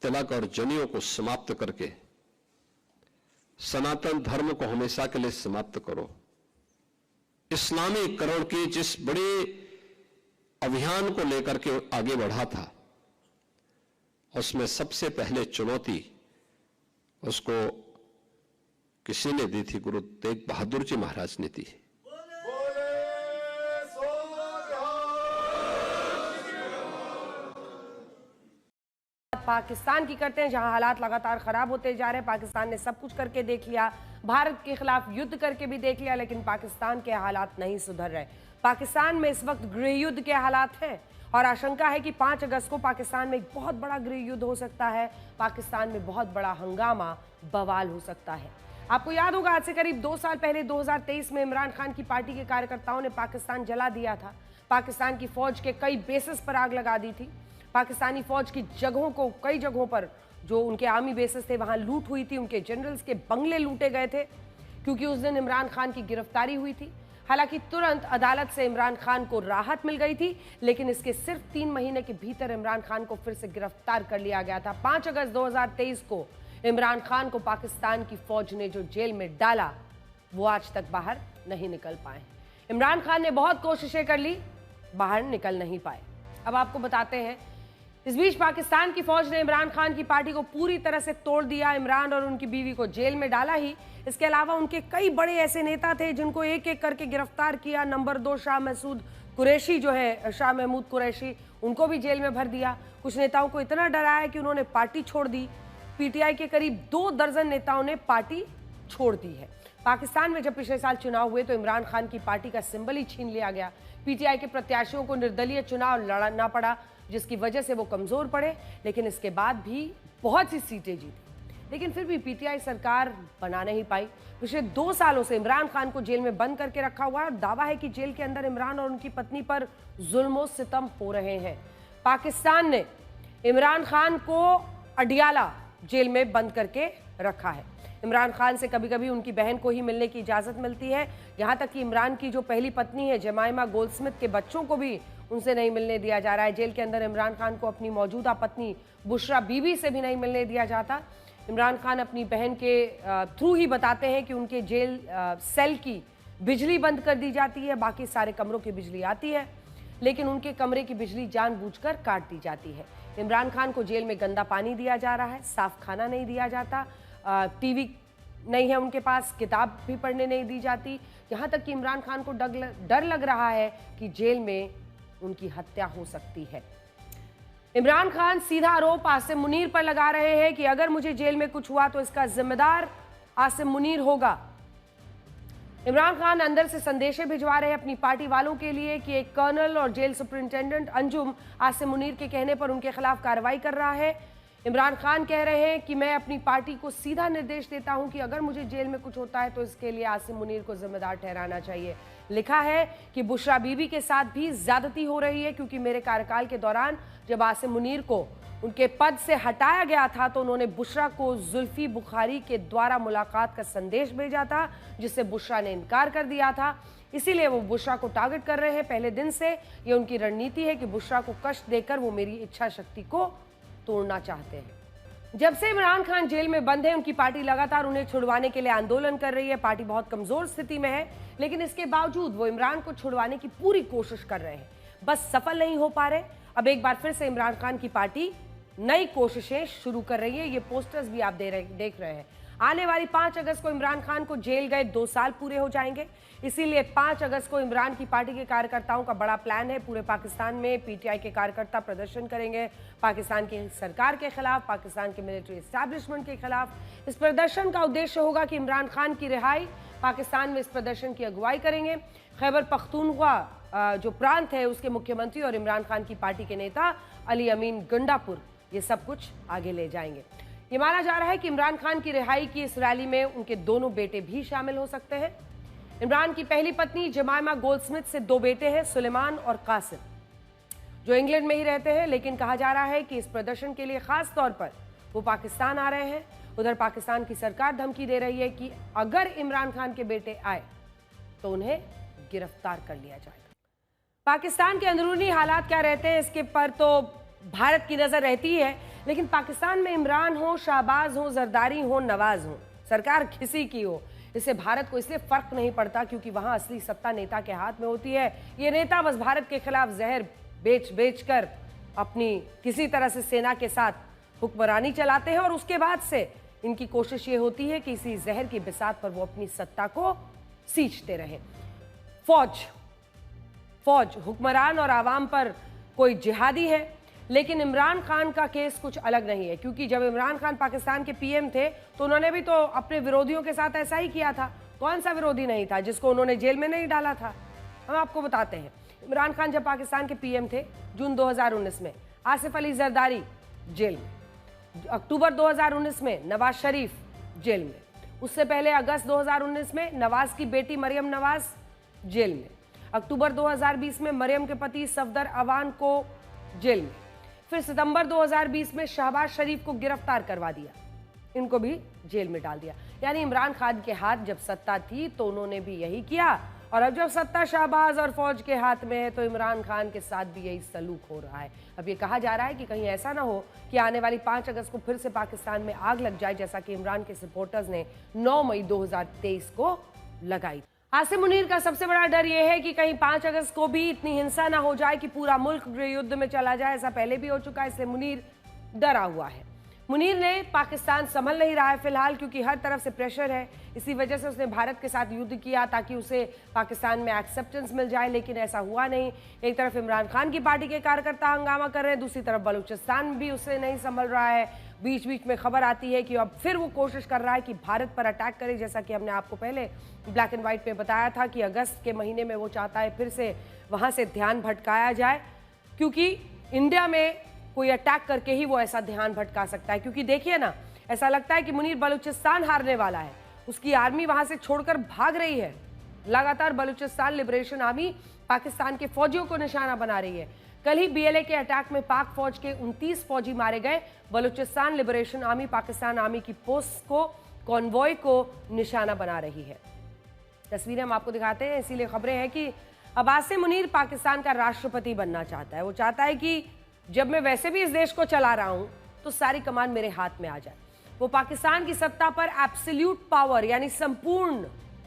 तिलक और जनेऊ को समाप्त करके सनातन धर्म को हमेशा के लिए समाप्त करो। इस्लामीकरण के जिस बड़े अभियान को लेकर के आगे बढ़ा था, उसमें सबसे पहले चुनौती उसको किसी ने दी थी? गुरु तेग बहादुर जी महाराज ने दी। पाकिस्तान की करते हैं, जहां हालात लगातार खराब होते जा रहे हैं। पाकिस्तान ने सब कुछ करके देख लिया, भारत के खिलाफ युद्ध करके भी देख लिया, लेकिन पाकिस्तान के हालात नहीं सुधर रहे। पाकिस्तान में इस वक्त गृह युद्ध के हालात हैं और आशंका है कि 5 अगस्त को पाकिस्तान में एक बहुत बड़ा गृह युद्ध हो सकता है। पाकिस्तान में बहुत बड़ा हंगामा, बवाल हो सकता है। आपको याद होगा, आज से करीब 2 साल पहले 2023 में इमरान खान की पार्टी के कार्यकर्ताओं ने पाकिस्तान जला दिया था। पाकिस्तान की फौज के कई बेसेस पर आग लगा दी थी। पाकिस्तानी फौज की जगहों को कई जगहों पर जो उनके आर्मी बेसेस थे वहां लूट हुई थी, उनके जनरल्स के बंगले लूटे गए थे क्योंकि उस दिन इमरान खान की गिरफ्तारी हुई थी। हालांकि तुरंत अदालत से इमरान खान को राहत मिल गई थी, लेकिन इसके सिर्फ 3 महीने के भीतर इमरान खान को फिर से गिरफ्तार कर लिया गया था। 5 अगस्त 2023 को इमरान खान को पाकिस्तान की फौज ने जो जेल में डाला, वो आज तक बाहर नहीं निकल पाए। इमरान खान ने बहुत कोशिशें कर ली, बाहर निकल नहीं पाए। अब आपको बताते हैं, इस बीच पाकिस्तान की फौज ने इमरान खान की पार्टी को पूरी तरह से तोड़ दिया। इमरान और उनकी बीवी को जेल में डाला ही, इसके अलावा उनके कई बड़े ऐसे नेता थे जिनको एक एक करके गिरफ्तार किया। नंबर 2 शाह महमूद कुरैशी जो है, शाह महमूद कुरैशी, उनको भी जेल में भर दिया। कुछ नेताओं को इतना डराया कि उन्होंने पार्टी छोड़ दी। पीटीआई के करीब 2 दर्जन नेताओं ने पार्टी छोड़ दी है। पाकिस्तान में जब पिछले साल चुनाव हुए तो इमरान खान की पार्टी का सिंबल ही छीन लिया गया। पीटीआई के प्रत्याशियों को निर्दलीय चुनाव लड़ना पड़ा, जिसकी वजह से वो कमजोर पड़े, लेकिन इसके बाद भी बहुत सी सीटें जीती। लेकिन फिर भी पीटीआई सरकार बना नहीं पाई। पिछले 2 सालों से इमरान खान को जेल में बंद करके रखा हुआ है और दावा है कि जेल के अंदर इमरान और उनकी पत्नी पर जुल्म सितम हो रहे हैं। पाकिस्तान ने इमरान खान को अडियाला जेल में बंद करके रखा है। इमरान खान से कभी कभी उनकी बहन को ही मिलने की इजाजत मिलती है। यहां तक कि इमरान की जो पहली पत्नी है जमाइमा गोल्डस्मिथ के बच्चों को भी उनसे नहीं मिलने दिया जा रहा है। जेल के अंदर इमरान खान को अपनी मौजूदा पत्नी बुशरा बीबी से भी नहीं मिलने दिया जाता। इमरान खान अपनी बहन के थ्रू ही बताते हैं कि उनके जेल सेल की बिजली बंद कर दी जाती है, बाकी सारे कमरों की बिजली आती है, लेकिन उनके कमरे की बिजली जानबूझकर काट दी जाती है। इमरान खान को जेल में गंदा पानी दिया जा रहा है, साफ खाना नहीं दिया जाता, टीवी नहीं है उनके पास, किताब भी पढ़ने नहीं दी जाती। यहाँ तक कि इमरान खान को डर लग रहा है कि जेल में उनकी हत्या हो सकती है। इमरान खान सीधा आरोप आसिम मुनीर पर लगा रहे हैं कि अगर मुझे जेल में कुछ हुआ तो इसका जिम्मेदार आसिम मुनीर होगा। इमरान खान अंदर से संदेशे भिजवा रहे हैं अपनी पार्टी वालों के लिए कि एक कर्नल और जेल सुपरिंटेंडेंट अंजुम आसिम मुनीर के कहने पर उनके खिलाफ कार्रवाई कर रहा है। इमरान खान कह रहे हैं कि मैं अपनी पार्टी को सीधा निर्देश देता हूं कि अगर मुझे जेल में कुछ होता है तो इसके लिए आसिम मुनीर को जिम्मेदार ठहराना चाहिए। लिखा है कि बुशरा बीबी के साथ भी ज्यादती हो रही है, क्योंकि मेरे कार्यकाल के दौरान जब आसिम मुनीर को उनके पद से हटाया गया था तो उन्होंने बुशरा को जुल्फी बुखारी के द्वारा मुलाकात का संदेश भेजा था, जिससे बुशरा ने इनकार कर दिया था। इसीलिए वो बुशरा को टारगेट कर रहे हैं। पहले दिन से ये उनकी रणनीति है कि बुशरा को कष्ट देकर वो मेरी इच्छा शक्ति को तोड़ना चाहते हैं। जब से इमरान खान जेल में बंद है, उनकी पार्टी लगातार उन्हें छुड़वाने के लिए आंदोलन कर रही है। पार्टी बहुत कमजोर स्थिति में है, लेकिन इसके बावजूद वो इमरान को छुड़वाने की पूरी कोशिश कर रहे हैं, बस सफल नहीं हो पा रहे। अब एक बार फिर से इमरान खान की पार्टी नई कोशिशें शुरू कर रही है। ये पोस्टर्स भी आप देख रहे हैं। आने वाली 5 अगस्त को इमरान खान को जेल गए 2 साल पूरे हो जाएंगे। इसीलिए 5 अगस्त को इमरान की पार्टी के कार्यकर्ताओं का बड़ा प्लान है। पूरे पाकिस्तान में पीटीआई के कार्यकर्ता प्रदर्शन करेंगे पाकिस्तान की सरकार के खिलाफ, पाकिस्तान के मिलिट्री एस्टैब्लिशमेंट के खिलाफ। इस प्रदर्शन का उद्देश्य होगा कि इमरान खान की रिहाई। पाकिस्तान में इस प्रदर्शन की अगुवाई करेंगे खैबर पख्तूनख्वा जो प्रांत है उसके मुख्यमंत्री और इमरान खान की पार्टी के नेता अली अमीन गंडापुर। ये सब कुछ आगे ले जाएंगे। ये माना जा रहा है कि इमरान खान की रिहाई की इस रैली में उनके दोनों बेटे भी शामिल हो सकते हैं। इमरान की पहली पत्नी जमाइमा गोल्डस्मिथ से 2 बेटे हैं, सुलेमान और कासिम, जो इंग्लैंड में ही रहते हैं, लेकिन कहा जा रहा है कि इस प्रदर्शन के लिए खास तौर पर वो पाकिस्तान आ रहे हैं। उधर पाकिस्तान की सरकार धमकी दे रही है कि अगर इमरान खान के बेटे आए तो उन्हें गिरफ्तार कर लिया जाएगा। पाकिस्तान के अंदरूनी हालात क्या रहते हैं इसके पर तो भारत की नजर रहती है, लेकिन पाकिस्तान में इमरान हो, शाहबाज हो, जरदारी हो, नवाज हो, सरकार किसी की हो, इससे भारत को इसलिए फर्क नहीं पड़ता क्योंकि वहां असली सत्ता नेता के हाथ में होती है। ये नेता बस भारत के खिलाफ जहर बेच कर अपनी किसी तरह से सेना के साथ हुक्मरानी चलाते हैं और उसके बाद से इनकी कोशिश ये होती है कि इसी जहर की बिसात पर वो अपनी सत्ता को सींचते रहे। फौज हुक्मरान और आवाम पर कोई जिहादी है, लेकिन इमरान खान का केस कुछ अलग नहीं है, क्योंकि जब इमरान खान पाकिस्तान के पीएम थे तो उन्होंने भी तो अपने विरोधियों के साथ ऐसा ही किया था। कौन सा विरोधी नहीं था जिसको उन्होंने जेल में नहीं डाला था? हम आपको बताते हैं। इमरान खान जब पाकिस्तान के पीएम थे जून 2019 में आसिफ अली जरदारी जेल में, अक्टूबर 2019 में नवाज शरीफ जेल में, उससे पहले अगस्त 2019 में नवाज की बेटी मरियम नवाज जेल में, अक्टूबर 2020 में मरियम के पति सफदर अवान को जेल में, फिर सितंबर 2020 में शहबाज शरीफ को गिरफ्तार करवा दिया, इनको भी जेल में डाल दिया। यानी इमरान खान के हाथ जब सत्ता थी तो उन्होंने भी यही किया, और अब जब सत्ता शहबाज और फौज के हाथ में है तो इमरान खान के साथ भी यही सलूक हो रहा है। अब ये कहा जा रहा है कि कहीं ऐसा ना हो कि आने वाली 5 अगस्त को फिर से पाकिस्तान में आग लग जाए, जैसा कि इमरान के सपोर्टर्स ने 9 मई 2023 को लगाई। आसिम मुनीर का सबसे बड़ा डर यह है कि कहीं 5 अगस्त को भी इतनी हिंसा ना हो जाए कि पूरा मुल्क गृह युद्ध में चला जाए। ऐसा पहले भी हो चुका है, इसलिए मुनीर डरा हुआ है। मुनीर ने पाकिस्तान संभल नहीं रहा है फिलहाल, क्योंकि हर तरफ से प्रेशर है। इसी वजह से उसने भारत के साथ युद्ध किया ताकि उसे पाकिस्तान में एक्सेप्टेंस मिल जाए, लेकिन ऐसा हुआ नहीं। एक तरफ इमरान खान की पार्टी के कार्यकर्ता हंगामा कर रहे हैं, दूसरी तरफ बलूचिस्तान भी उससे नहीं संभल रहा है। बीच बीच में खबर आती है कि अब फिर वो कोशिश कर रहा है कि भारत पर अटैक करे, जैसा कि हमने आपको पहले ब्लैक एंड व्हाइट में बताया था कि अगस्त के महीने में वो चाहता है फिर से वहां से ध्यान भटकाया जाए, क्योंकि इंडिया में कोई अटैक करके ही वो ऐसा ध्यान भटका सकता है। क्योंकि देखिए ना, ऐसा लगता है कि मुनीर बलूचिस्तान हारने वाला है, उसकी आर्मी वहां से छोड़कर भाग रही है। लगातार बलूचिस्तान लिबरेशन आर्मी पाकिस्तान के फौजियों को निशाना बना रही है। कल ही बीएलए के अटैक में पाक फौज के 29 फौजी मारे गए। Balochistan liberation army Pakistan army की पोस्ट को, कॉन्वॉय को निशाना बना रही है। तस्वीरें हम आपको दिखाते हैं, इसीलिए खबरें हैं कि अब आसिम मुनीर पाकिस्तान का राष्ट्रपति बनना चाहता है। वो चाहता है कि जब मैं वैसे भी इस देश को चला रहा हूं तो सारी कमान मेरे हाथ में आ जाए। वो पाकिस्तान की सत्ता पर एब्सोल्यूट पावर यानी संपूर्ण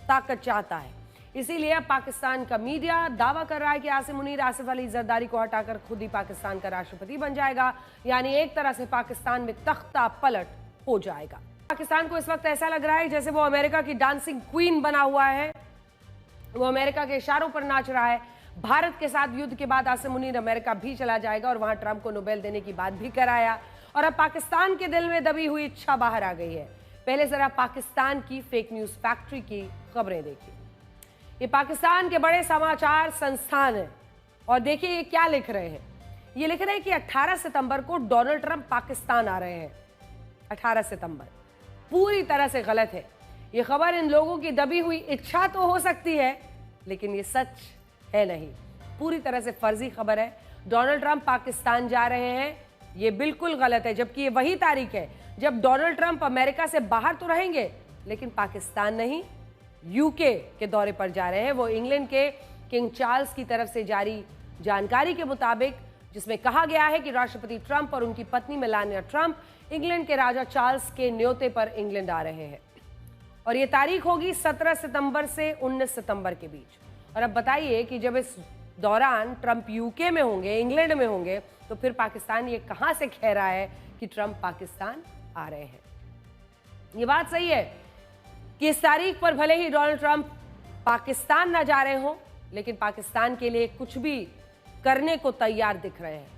ताकत चाहता है। इसीलिए अब पाकिस्तान का मीडिया दावा कर रहा है कि आसिम मुनीर आसिफ अली जरदारी को हटाकर खुद ही पाकिस्तान का राष्ट्रपति बन जाएगा, यानी एक तरह से पाकिस्तान में तख्ता पलट हो जाएगा। पाकिस्तान को इस वक्त ऐसा लग रहा है जैसे वो अमेरिका की डांसिंग क्वीन बना हुआ है, वो अमेरिका के इशारों पर नाच रहा है। भारत के साथ युद्ध के बाद आसिम मुनीर अमेरिका भी चला जाएगा और वहां ट्रंप को नोबेल देने की बात भी कराया, और अब पाकिस्तान के दिल में दबी हुई इच्छा बाहर आ गई है। पहले जरा पाकिस्तान की फेक न्यूज फैक्ट्री की खबरें देखिए। ये पाकिस्तान के बड़े समाचार संस्थान है, और देखिए ये क्या लिख रहे हैं। ये लिख रहे हैं कि 18 सितंबर को डोनाल्ड ट्रंप पाकिस्तान आ रहे हैं। 18 सितंबर पूरी तरह से गलत है। ये खबर इन लोगों की दबी हुई इच्छा तो हो सकती है, लेकिन ये सच है नहीं, पूरी तरह से फर्जी खबर है। डोनाल्ड ट्रंप पाकिस्तान जा रहे हैं, ये बिल्कुल गलत है, जबकि ये वही तारीख है जब डोनाल्ड ट्रंप अमेरिका से बाहर तो रहेंगे लेकिन पाकिस्तान नहीं, यूके के दौरे पर जा रहे हैं। वो इंग्लैंड के किंग चार्ल्स की तरफ से जारी जानकारी के मुताबिक, जिसमें कहा गया है कि राष्ट्रपति ट्रंप और उनकी पत्नी मेलानिया ट्रंप इंग्लैंड के राजा चार्ल्स के न्योते पर इंग्लैंड आ रहे हैं, और ये तारीख होगी 17 सितंबर से 19 सितंबर के बीच। और अब बताइए कि जब इस दौरान ट्रंप यूके में होंगे, इंग्लैंड में होंगे, तो फिर पाकिस्तान ये कहां से कह रहा है कि ट्रंप पाकिस्तान आ रहे हैं। ये बात सही है कि इस तारीख पर भले ही डोनाल्ड ट्रंप पाकिस्तान ना जा रहे हों, लेकिन पाकिस्तान के लिए कुछ भी करने को तैयार दिख रहे हैं।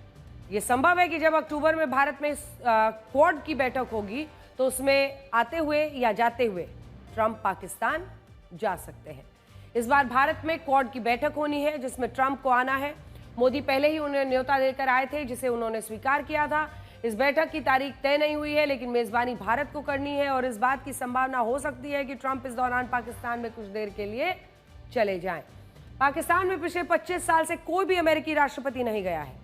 यह संभव है कि जब अक्टूबर में भारत में क्वाड की बैठक होगी तो उसमें आते हुए या जाते हुए ट्रंप पाकिस्तान जा सकते हैं। इस बार भारत में क्वाड की बैठक होनी है जिसमें ट्रंप को आना है। मोदी पहले ही उन्हें न्योता देकर आए थे, जिसे उन्होंने स्वीकार किया था। इस बैठक की तारीख तय नहीं हुई है, लेकिन मेजबानी भारत को करनी है, और इस बात की संभावना हो सकती है कि ट्रंप इस दौरान पाकिस्तान में कुछ देर के लिए चले जाएं। पाकिस्तान में पिछले 25 साल से कोई भी अमेरिकी राष्ट्रपति नहीं गया है।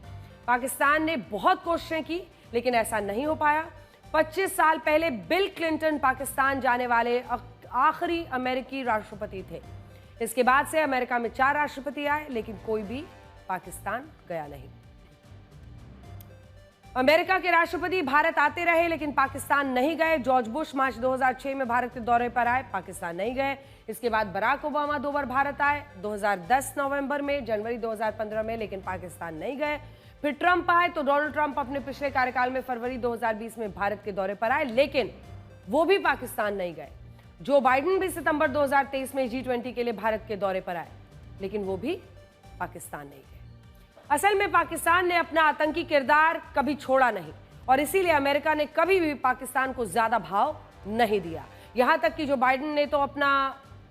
पाकिस्तान ने बहुत कोशिशें की, लेकिन ऐसा नहीं हो पाया। 25 साल पहले बिल क्लिंटन पाकिस्तान जाने वाले आखिरी अमेरिकी राष्ट्रपति थे। इसके बाद से अमेरिका में 4 राष्ट्रपति आए, लेकिन कोई भी पाकिस्तान गया नहीं। अमेरिका के राष्ट्रपति भारत आते रहे, लेकिन पाकिस्तान नहीं गए। जॉर्ज बुश मार्च 2006 में भारत के दौरे पर आए, पाकिस्तान नहीं गए। इसके बाद बराक ओबामा 2 बार भारत आए, 2010 नवंबर में, जनवरी 2015 में, लेकिन पाकिस्तान नहीं गए। फिर ट्रंप आए तो डोनाल्ड ट्रंप अपने पिछले कार्यकाल में फरवरी 2020 में भारत के दौरे पर आए, लेकिन वो भी पाकिस्तान नहीं गए। जो बाइडेन भी सितंबर 2023 में G20 के लिए भारत के दौरे पर आए, लेकिन वो भी पाकिस्तान नहीं गए। असल में पाकिस्तान ने अपना आतंकी किरदार कभी छोड़ा नहीं, और इसीलिए अमेरिका ने कभी भी पाकिस्तान को ज्यादा भाव नहीं दिया। यहां तक कि जो बाइडेन ने तो अपना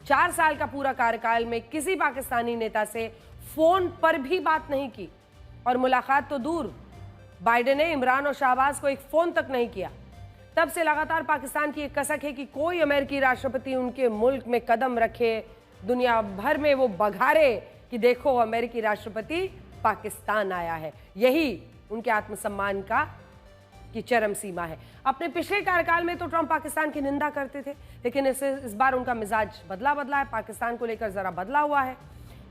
4 साल का पूरा कार्यकाल में किसी पाकिस्तानी नेता से फोन पर भी बात नहीं की, और मुलाकात तो दूर, बाइडेन ने इमरान और शहबाज को एक फोन तक नहीं किया। तब से लगातार पाकिस्तान की एक कसक है कि कोई अमेरिकी राष्ट्रपति उनके मुल्क में कदम रखे, दुनिया भर में वो बघारे कि देखो अमेरिकी राष्ट्रपति पाकिस्तान आया है। यही उनके आत्मसम्मान का की चरम सीमा है। अपने पिछले कार्यकाल में तो ट्रंप पाकिस्तान की निंदा करते थे, लेकिन इस बार उनका मिजाज बदला है, पाकिस्तान को लेकर जरा बदला हुआ है।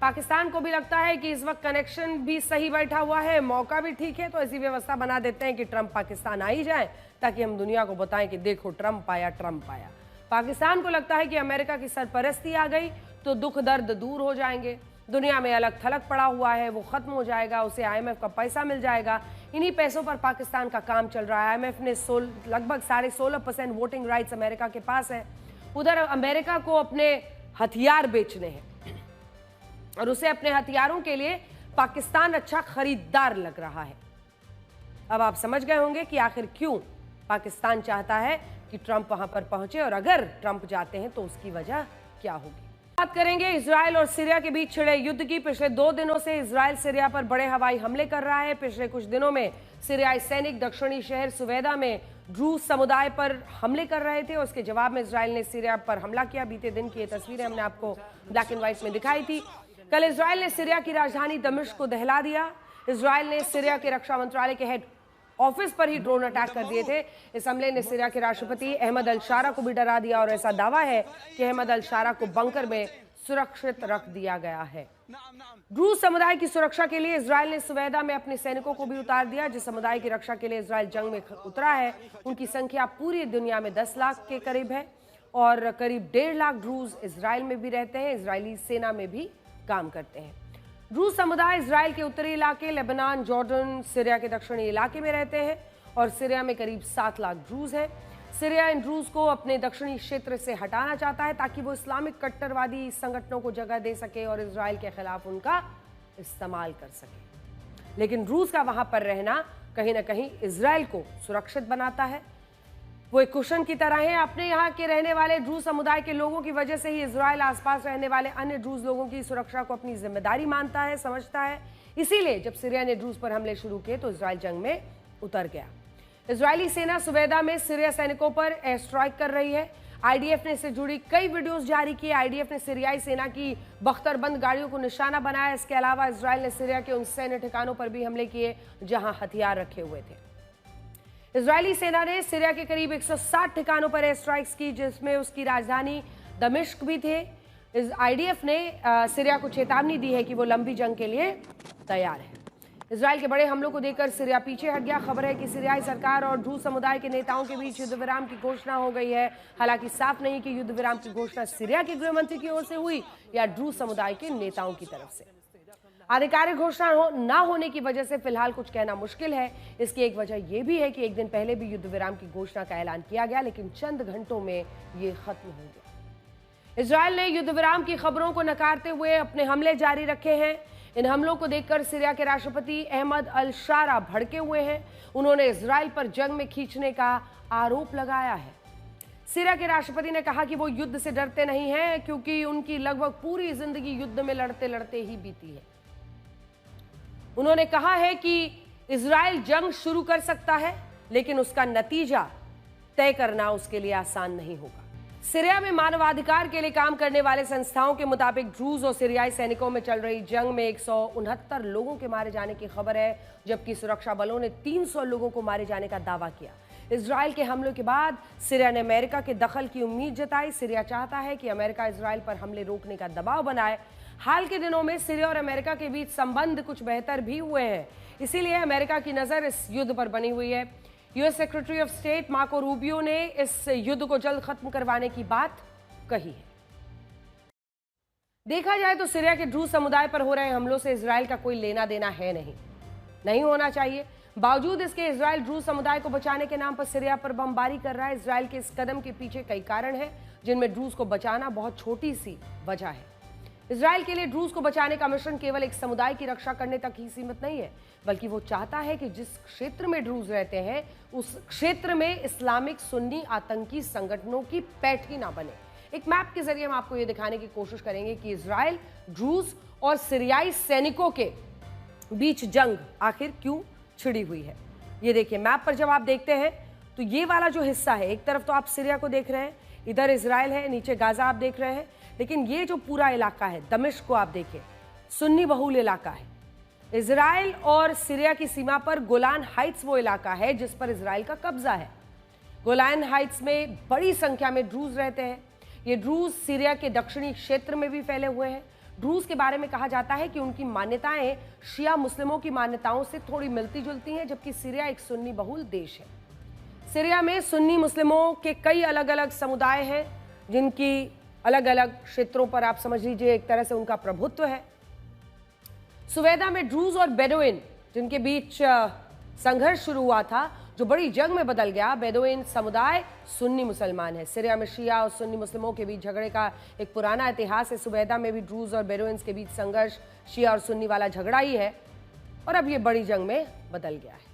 पाकिस्तान को भी लगता है कि इस वक्त कनेक्शन भी सही बैठा हुआ है, मौका भी ठीक है, तो ऐसी व्यवस्था बना देते हैं कि ट्रंप पाकिस्तान आ ही जाए, ताकि हम दुनिया को बताएं कि देखो ट्रंप आया। पाकिस्तान को लगता है कि अमेरिका की सरपरस्ती आ गई तो दुख दर्द दूर हो जाएंगे, दुनिया में अलग थलग पड़ा हुआ है वो खत्म हो जाएगा, उसे IMF का पैसा मिल जाएगा। इन्हीं पैसों पर पाकिस्तान का काम चल रहा है। IMF ने लगभग 16.5% वोटिंग राइट्स अमेरिका के पास है। उधर अमेरिका को अपने हथियार बेचने हैं और उसे अपने हथियारों के लिए पाकिस्तान अच्छा खरीदार लग रहा है। अब आप समझ गए होंगे कि आखिर क्यों पाकिस्तान चाहता है कि ट्रंप वहां पर पहुंचे, और अगर ट्रंप जाते हैं तो उसकी वजह क्या होगी। बात करेंगे इजराइल और सीरिया के बीच छिड़े युद्ध की। पिछले 2 दिनों से इजराइल सीरिया पर बड़े हवाई हमले कर रहा है। पिछले कुछ दिनों में सीरियाई सैनिक दक्षिणी शहर सुवेदा में ड्रूज समुदाय पर हमले कर रहे थे, और उसके जवाब में इजराइल ने सीरिया पर हमला किया। बीते दिन की ये तस्वीरें हमने आपको ब्लैक एंड व्हाइट में दिखाई थी। कल इजराइल ने सीरिया की राजधानी दमिश्क को दहला दिया। इजराइल ने सीरिया के रक्षा मंत्रालय के हेड ऑफिस पर ही ड्रोन अटैक कर दिए थे। इस हमले ने सीरिया के राष्ट्रपति अहमद अल शारा को भी डरा दिया, और ऐसा दावा है कि अहमद अल शारा को बंकर में सुरक्षित रख दिया गया है। ड्रूज समुदाय की सुरक्षा के लिए इजराइल ने सुवेदा में अपने सैनिकों को भी उतार दिया। जिस समुदाय की रक्षा के लिए इजराइल जंग में उतरा है, उनकी संख्या पूरी दुनिया में 10 लाख के करीब है, और करीब 1.5 लाख ड्रूज इजराइल में भी रहते हैं, इजरायली सेना में भी काम करते हैं। ड्रूज समुदाय इजराइल के उत्तरी इलाके, लेबनान, जॉर्डन, सीरिया के दक्षिणी इलाके में रहते हैं, और सीरिया में करीब 7 लाख ड्रूज है। सीरिया इन ड्रूज को अपने दक्षिणी क्षेत्र से हटाना चाहता है, ताकि वो इस्लामिक कट्टरवादी संगठनों को जगह दे सके और इजराइल के खिलाफ उनका इस्तेमाल कर सके। लेकिन ड्रूज का वहां पर रहना कहीं ना कहीं इजराइल को सुरक्षित बनाता है। वो एक कुशन की तरह है। अपने यहाँ के रहने वाले ड्रूज समुदाय के लोगों की वजह से ही इजराइल आसपास रहने वाले अन्य ड्रूज लोगों की सुरक्षा को अपनी जिम्मेदारी मानता है, समझता है। इसीलिए जब सीरिया ने ड्रूज पर हमले शुरू किए तो इजराइल जंग में उतर गया। इजरायली सेना सुवेदा में सीरिया सैनिकों पर एयर स्ट्राइक कर रही है। IDF ने इससे जुड़ी कई वीडियोस जारी किए। IDF ने सीरियाई सेना की बख्तरबंद गाड़ियों को निशाना बनाया। इसके अलावा इजराइल ने सीरिया के उन सैन्य ठिकानों पर भी हमले किए जहां हथियार रखे हुए थे। इजरायली सेना ने सीरिया के करीब 160 ठिकानों पर एयर स्ट्राइक्स की, जिसमें उसकी राजधानी दमिश्क भी थे। IDF ने सीरिया को चेतावनी दी है कि वो लंबी जंग के लिए तैयार है। इजराइल के बड़े हमलों को देखकर सीरिया पीछे हट गया। खबर है कि सीरियाई सरकार और ड्रूज समुदाय के नेताओं के बीच युद्ध विराम की घोषणा हो गई है। हालांकि साफ नहीं कि युद्ध विराम की घोषणा सीरिया के गृह मंत्री की ओर से हुई या ड्रूज समुदाय के नेताओं की तरफ से। आधिकारिक घोषणा न होने की वजह से फिलहाल कुछ कहना मुश्किल है। इसकी एक वजह यह भी है कि एक दिन पहले भी युद्ध विराम की घोषणा का ऐलान किया गया, लेकिन चंद घंटों में ये खत्म हो गया। इजराइल ने युद्ध विराम की खबरों को नकारते हुए अपने हमले जारी रखे हैं। इन हमलों को देखकर सीरिया के राष्ट्रपति अहमद अल शारा भड़के हुए हैं। उन्होंने इजराइल पर जंग में खींचने का आरोप लगाया है। सीरिया के राष्ट्रपति ने कहा कि वो युद्ध से डरते नहीं हैं, क्योंकि उनकी लगभग पूरी जिंदगी युद्ध में लड़ते लड़ते ही बीती है। उन्होंने कहा है कि इजराइल जंग शुरू कर सकता है, लेकिन उसका नतीजा तय करना उसके लिए आसान नहीं होगा। सीरिया में मानवाधिकार के लिए काम करने वाले संस्थाओं के मुताबिक ड्रूज और सीरियाई सैनिकों में चल रही जंग में 169 लोगों के मारे जाने की खबर है, जबकि सुरक्षा बलों ने 300 लोगों को मारे जाने का दावा किया। इजराइल के हमलों के बाद सीरिया ने अमेरिका के दखल की उम्मीद जताई। सीरिया चाहता है कि अमेरिका इजराइल पर हमले रोकने का दबाव बनाए। हाल के दिनों में सीरिया और अमेरिका के बीच संबंध कुछ बेहतर भी हुए हैं, इसीलिए अमेरिका की नजर इस युद्ध पर बनी हुई है। US secretary of state Marco Rubio ने इस युद्ध को जल्द खत्म करवाने की बात कही है। देखा जाए तो सीरिया के ड्रूज समुदाय पर हो रहे हमलों से इजराइल का कोई लेना देना है नहीं होना चाहिए। बावजूद इसके इजराइल ड्रूज समुदाय को बचाने के नाम पर सीरिया पर बमबारी कर रहा है। इजराइल के इस कदम के पीछे कई कारण हैं, जिनमें ड्रूज को बचाना बहुत छोटी सी वजह है। इजराइल के लिए ड्रूज को बचाने का मिशन केवल एक समुदाय की रक्षा करने तक ही सीमित नहीं है, बल्कि वो चाहता है कि जिस क्षेत्र में ड्रूज रहते हैं उस क्षेत्र में इस्लामिक सुन्नी आतंकी संगठनों की पैठ ही ना बने। एक मैप के जरिए हम आपको ये दिखाने की कोशिश करेंगे कि इजराइल, ड्रूज और सीरियाई सैनिकों के बीच जंग आखिर क्यों छिड़ी हुई है। ये देखिए, मैप पर जब आप देखते हैं तो ये वाला जो हिस्सा है, एक तरफ तो आप सीरिया को देख रहे हैं, इधर इजराइल है, नीचे गाजा आप देख रहे हैं, लेकिन ये जो पूरा इलाका है दमिश्क को आप देखिए, सुन्नी बहुल इलाका है। इजराइल और सीरिया की सीमा पर गोलान हाइट्स वो इलाका है जिस पर इजराइल का कब्जा है। गोलान हाइट्स में बड़ी संख्या में ड्रूज रहते हैं। ये ड्रूज सीरिया के दक्षिणी क्षेत्र में भी फैले हुए हैं। ड्रूज के बारे में कहा जाता है कि उनकी मान्यताएं शिया मुस्लिमों की मान्यताओं से थोड़ी मिलती जुलती हैं, जबकि सीरिया एक सुन्नी बहुल देश है। सीरिया में सुन्नी मुस्लिमों के कई अलग अलग समुदाय हैं जिनकी अलग अलग क्षेत्रों पर आप समझ लीजिए एक तरह से उनका प्रभुत्व है। सुवेदा में ड्रूज और बेडुइन जिनके बीच संघर्ष शुरू हुआ था, जो बड़ी जंग में बदल गया। बेडुइन समुदाय सुन्नी मुसलमान है। सीरिया में शिया और सुन्नी मुस्लिमों के बीच झगड़े का एक पुराना इतिहास है। सुवेदा में भी ड्रूज और बेडुइन्स के बीच संघर्ष शिया और सुन्नी वाला झगड़ा ही है और अब ये बड़ी जंग में बदल गया है।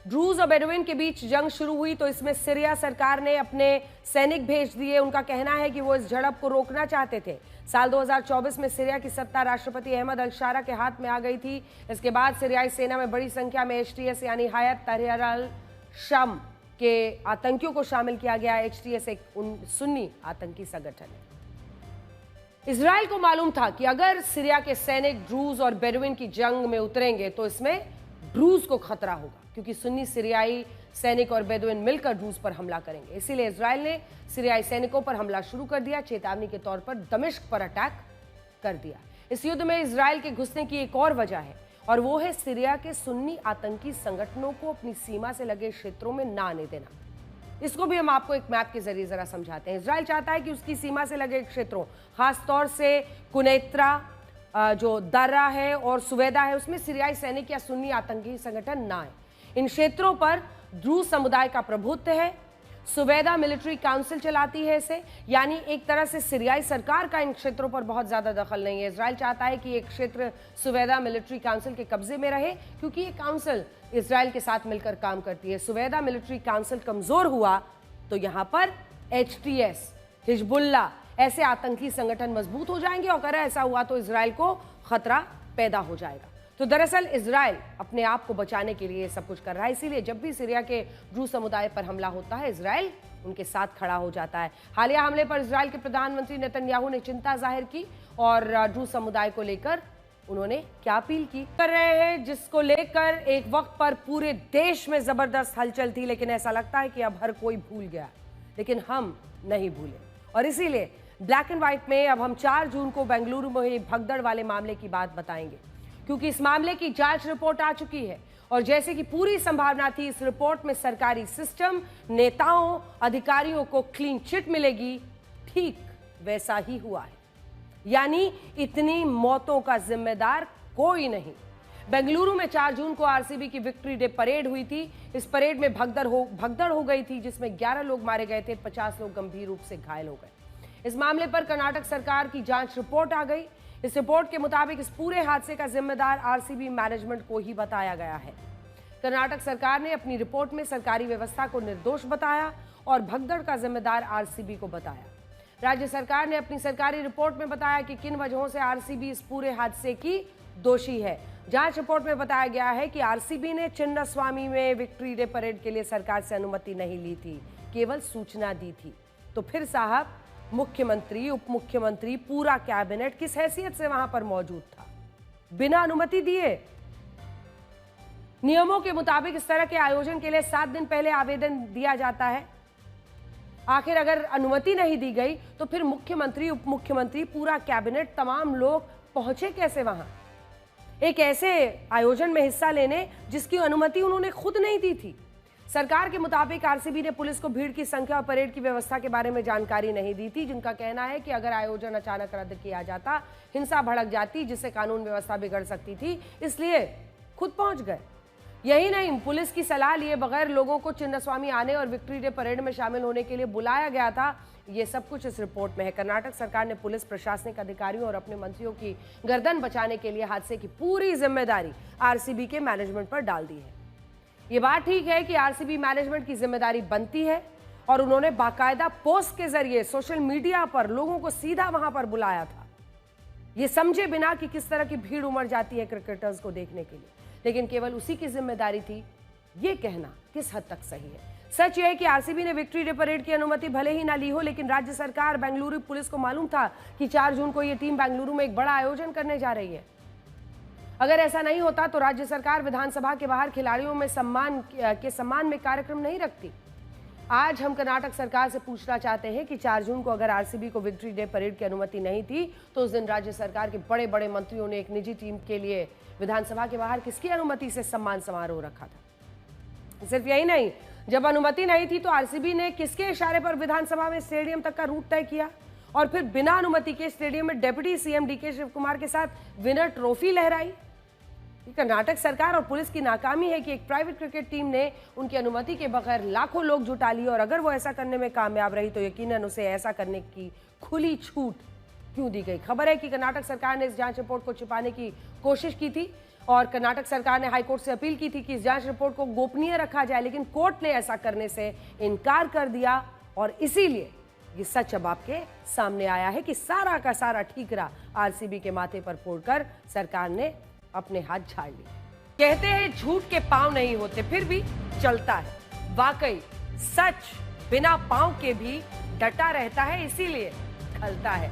ड्रूज और बेडुइन के बीच जंग शुरू हुई तो इसमें सीरिया सरकार ने अपने सैनिक भेज दिए। उनका कहना है कि वो इस झड़प को रोकना चाहते थे। साल 2024 में सीरिया की सत्ता राष्ट्रपति अहमद अल शारा के हाथ में आ गई थी। इसके बाद सीरियाई सेना में बड़ी संख्या में HTS यानी हायत तहरीर अल शम के आतंकियों को शामिल किया गया। HTS एक सुन्नी आतंकी संगठन है। इजराइल को मालूम था कि अगर सीरिया के सैनिक ड्रूज और बेडुइन की जंग में उतरेंगे तो इसमें ड्रूज को खतरा होगा, क्योंकि सुन्नी सीरियाई सैनिक और बेदुइन मिलकर ड्रूज पर हमला करेंगे। इसीलिए इजराइल ने सीरियाई सैनिकों पर हमला शुरू कर दिया। चेतावनी के तौर पर दमिश्क पर अटैक कर दिया। इस युद्ध में इजराइल के घुसने की एक और वजह है और वो है सीरिया के सुन्नी आतंकी संगठनों को अपनी सीमा से लगे क्षेत्रों में ना आने देना। इसको भी हम आपको एक मैप के जरिए जरा समझाते हैं। इजराइल चाहता है कि उसकी सीमा से लगे क्षेत्रों, खासतौर से कुनैत्रा, जो दर्रा है और सुवेदा है, उसमें सीरियाई सैनिक या सुन्नी आतंकी संगठन ना आए। इन क्षेत्रों पर ड्रूज समुदाय का प्रभुत्व है। सुवेदा मिलिट्री काउंसिल चलाती है इसे, यानी एक तरह से सीरियाई सरकार का इन क्षेत्रों पर बहुत ज्यादा दखल नहीं है। इजराइल चाहता है कि एक क्षेत्र सुवेदा मिलिट्री काउंसिल के कब्जे में रहे, क्योंकि ये काउंसिल इजराइल के साथ मिलकर काम करती है। सुवेदा मिलिट्री काउंसिल कमजोर हुआ तो यहां पर HTS, हिजबुल्ला ऐसे आतंकी संगठन मजबूत हो जाएंगे और अगर ऐसा हुआ तो इजराइल को खतरा पैदा हो जाएगा। तो दरअसल इजराइल अपने आप को बचाने के लिए सब कुछ कर रहा है। इसीलिए जब भी सीरिया के ड्रूज समुदाय पर हमला होता है, इजराइल उनके साथ खड़ा हो जाता है। हालिया हमले पर इजराइल के प्रधानमंत्री नेतन्याहू ने चिंता जाहिर की और ड्रूज समुदाय को लेकर उन्होंने क्या अपील की कर रहे हैं, जिसको लेकर एक वक्त पर पूरे देश में जबरदस्त हलचल थी। लेकिन ऐसा लगता है कि अब हर कोई भूल गया, लेकिन हम नहीं भूले और इसीलिए ब्लैक एंड व्हाइट में अब हम 4 जून को बेंगलुरु में भगदड़ वाले मामले की बात बताएंगे, क्योंकि इस मामले की जांच रिपोर्ट आ चुकी है और जैसे कि पूरी संभावना थी इस रिपोर्ट में सरकारी सिस्टम, नेताओं, अधिकारियों को क्लीन चिट मिलेगी, ठीक वैसा ही हुआ है। यानी इतनी मौतों का जिम्मेदार कोई नहीं। बेंगलुरु में 4 जून को RCB की विक्ट्री डे परेड हुई थी। इस परेड में भगदड़ हो गई थी, जिसमें 11 लोग मारे गए थे, 50 लोग गंभीर रूप से घायल हो गए। इस मामले पर कर्नाटक सरकार की जांच रिपोर्ट आ गई। इस रिपोर्ट के मुताबिक इस पूरे हादसे का जिम्मेदार RCB मैनेजमेंट को ही बताया गया है। कर्नाटक सरकार ने अपनी रिपोर्ट में सरकारी व्यवस्था को निर्दोष बताया और भगदड़ का जिम्मेदार RCB को बताया। राज्य सरकार ने अपनी सरकारी रिपोर्ट में बताया कि किन वजहों से RCB इस पूरे हादसे की दोषी है। जांच रिपोर्ट में बताया गया है कि RCB ने चिन्नास्वामी में विक्ट्री डे परेड के लिए सरकार से अनुमति नहीं ली थी, केवल सूचना दी थी। तो फिर साहब, मुख्यमंत्री, उप मुख्यमंत्री, पूरा कैबिनेट किस हैसियत से वहां पर मौजूद था बिना अनुमति दिए? नियमों के मुताबिक इस तरह के आयोजन के लिए 7 दिन पहले आवेदन दिया जाता है। आखिर अगर अनुमति नहीं दी गई तो फिर मुख्यमंत्री, उप मुख्यमंत्री, पूरा कैबिनेट, तमाम लोग पहुंचे कैसे वहां एक ऐसे आयोजन में हिस्सा लेने जिसकी अनुमति उन्होंने खुद नहीं दी थी? सरकार के मुताबिक RCB ने पुलिस को भीड़ की संख्या और परेड की व्यवस्था के बारे में जानकारी नहीं दी थी, जिनका कहना है कि अगर आयोजन अचानक रद्द किया जाता, हिंसा भड़क जाती, जिससे कानून व्यवस्था बिगड़ सकती थी, इसलिए खुद पहुंच गए। यही नहीं, पुलिस की सलाह लिए बगैर लोगों को चिन्नास्वामी आने और विक्ट्री डे परेड में शामिल होने के लिए बुलाया गया था। ये सब कुछ इस रिपोर्ट में है। कर्नाटक सरकार ने पुलिस, प्रशासनिक अधिकारियों और अपने मंत्रियों की गर्दन बचाने के लिए हादसे की पूरी जिम्मेदारी RCB के मैनेजमेंट पर डाल दी है। ये बात ठीक है कि RCB मैनेजमेंट की जिम्मेदारी बनती है और उन्होंने बाकायदा पोस्ट के जरिए सोशल मीडिया पर लोगों को सीधा वहां पर बुलाया था, ये समझे बिना कि किस तरह की भीड़ उमड़ जाती है क्रिकेटर्स को देखने के लिए। लेकिन केवल उसी की जिम्मेदारी थी, ये कहना किस हद तक सही है? सच यह है कि RCB ने विक्ट्री डे परेड की अनुमति भले ही ना ली हो, लेकिन राज्य सरकार, बेंगलुरु पुलिस को मालूम था कि 4 जून को यह टीम बेंगलुरु में एक बड़ा आयोजन करने जा रही है। अगर ऐसा नहीं होता तो राज्य सरकार विधानसभा के बाहर खिलाड़ियों में सम्मान में कार्यक्रम नहीं रखती। आज हम कर्नाटक सरकार से पूछना चाहते हैं कि 4 जून को अगर आरसीबी को विक्ट्री डे परेड की अनुमति नहीं थी तो उस दिन राज्य सरकार के बड़े बड़े मंत्रियों ने एक निजी टीम के लिए विधानसभा के बाहर किसकी अनुमति से सम्मान समारोह रखा था। सिर्फ यही नहीं, जब अनुमति नहीं थी तो आरसीबी ने किसके इशारे पर विधानसभा में स्टेडियम तक का रूट तय किया और फिर बिना अनुमति के स्टेडियम में deputy CM DK Shiv Kumar के साथ विनर ट्रॉफी लहराई। कर्नाटक सरकार और पुलिस की नाकामी है कि एक प्राइवेट क्रिकेट टीम ने उनकी अनुमति के बगैर लाखों लोग जुटा लिए और अगर वो ऐसा करने में कामयाब रही तो यकीनन उसे ऐसा करने की खुली छूट क्यों दी गई। खबर है कि कर्नाटक सरकार ने इस जांच रिपोर्ट को छिपाने की कोशिश की थी और कर्नाटक सरकार ने हाईकोर्ट से अपील की थी कि इस जांच रिपोर्ट को गोपनीय रखा जाए, लेकिन कोर्ट ने ऐसा करने से इनकार कर दिया और इसीलिए ये सच अब आपके सामने आया है कि सारा का सारा ठीकरा आरसीबी के माथे पर फोड़कर सरकार ने अपने हाथ झाड़ लिए। कहते हैं झूठ के पांव नहीं होते, फिर भी चलता है। वाकई सच बिना पांव के भी डटा रहता है, इसीलिए खलता है।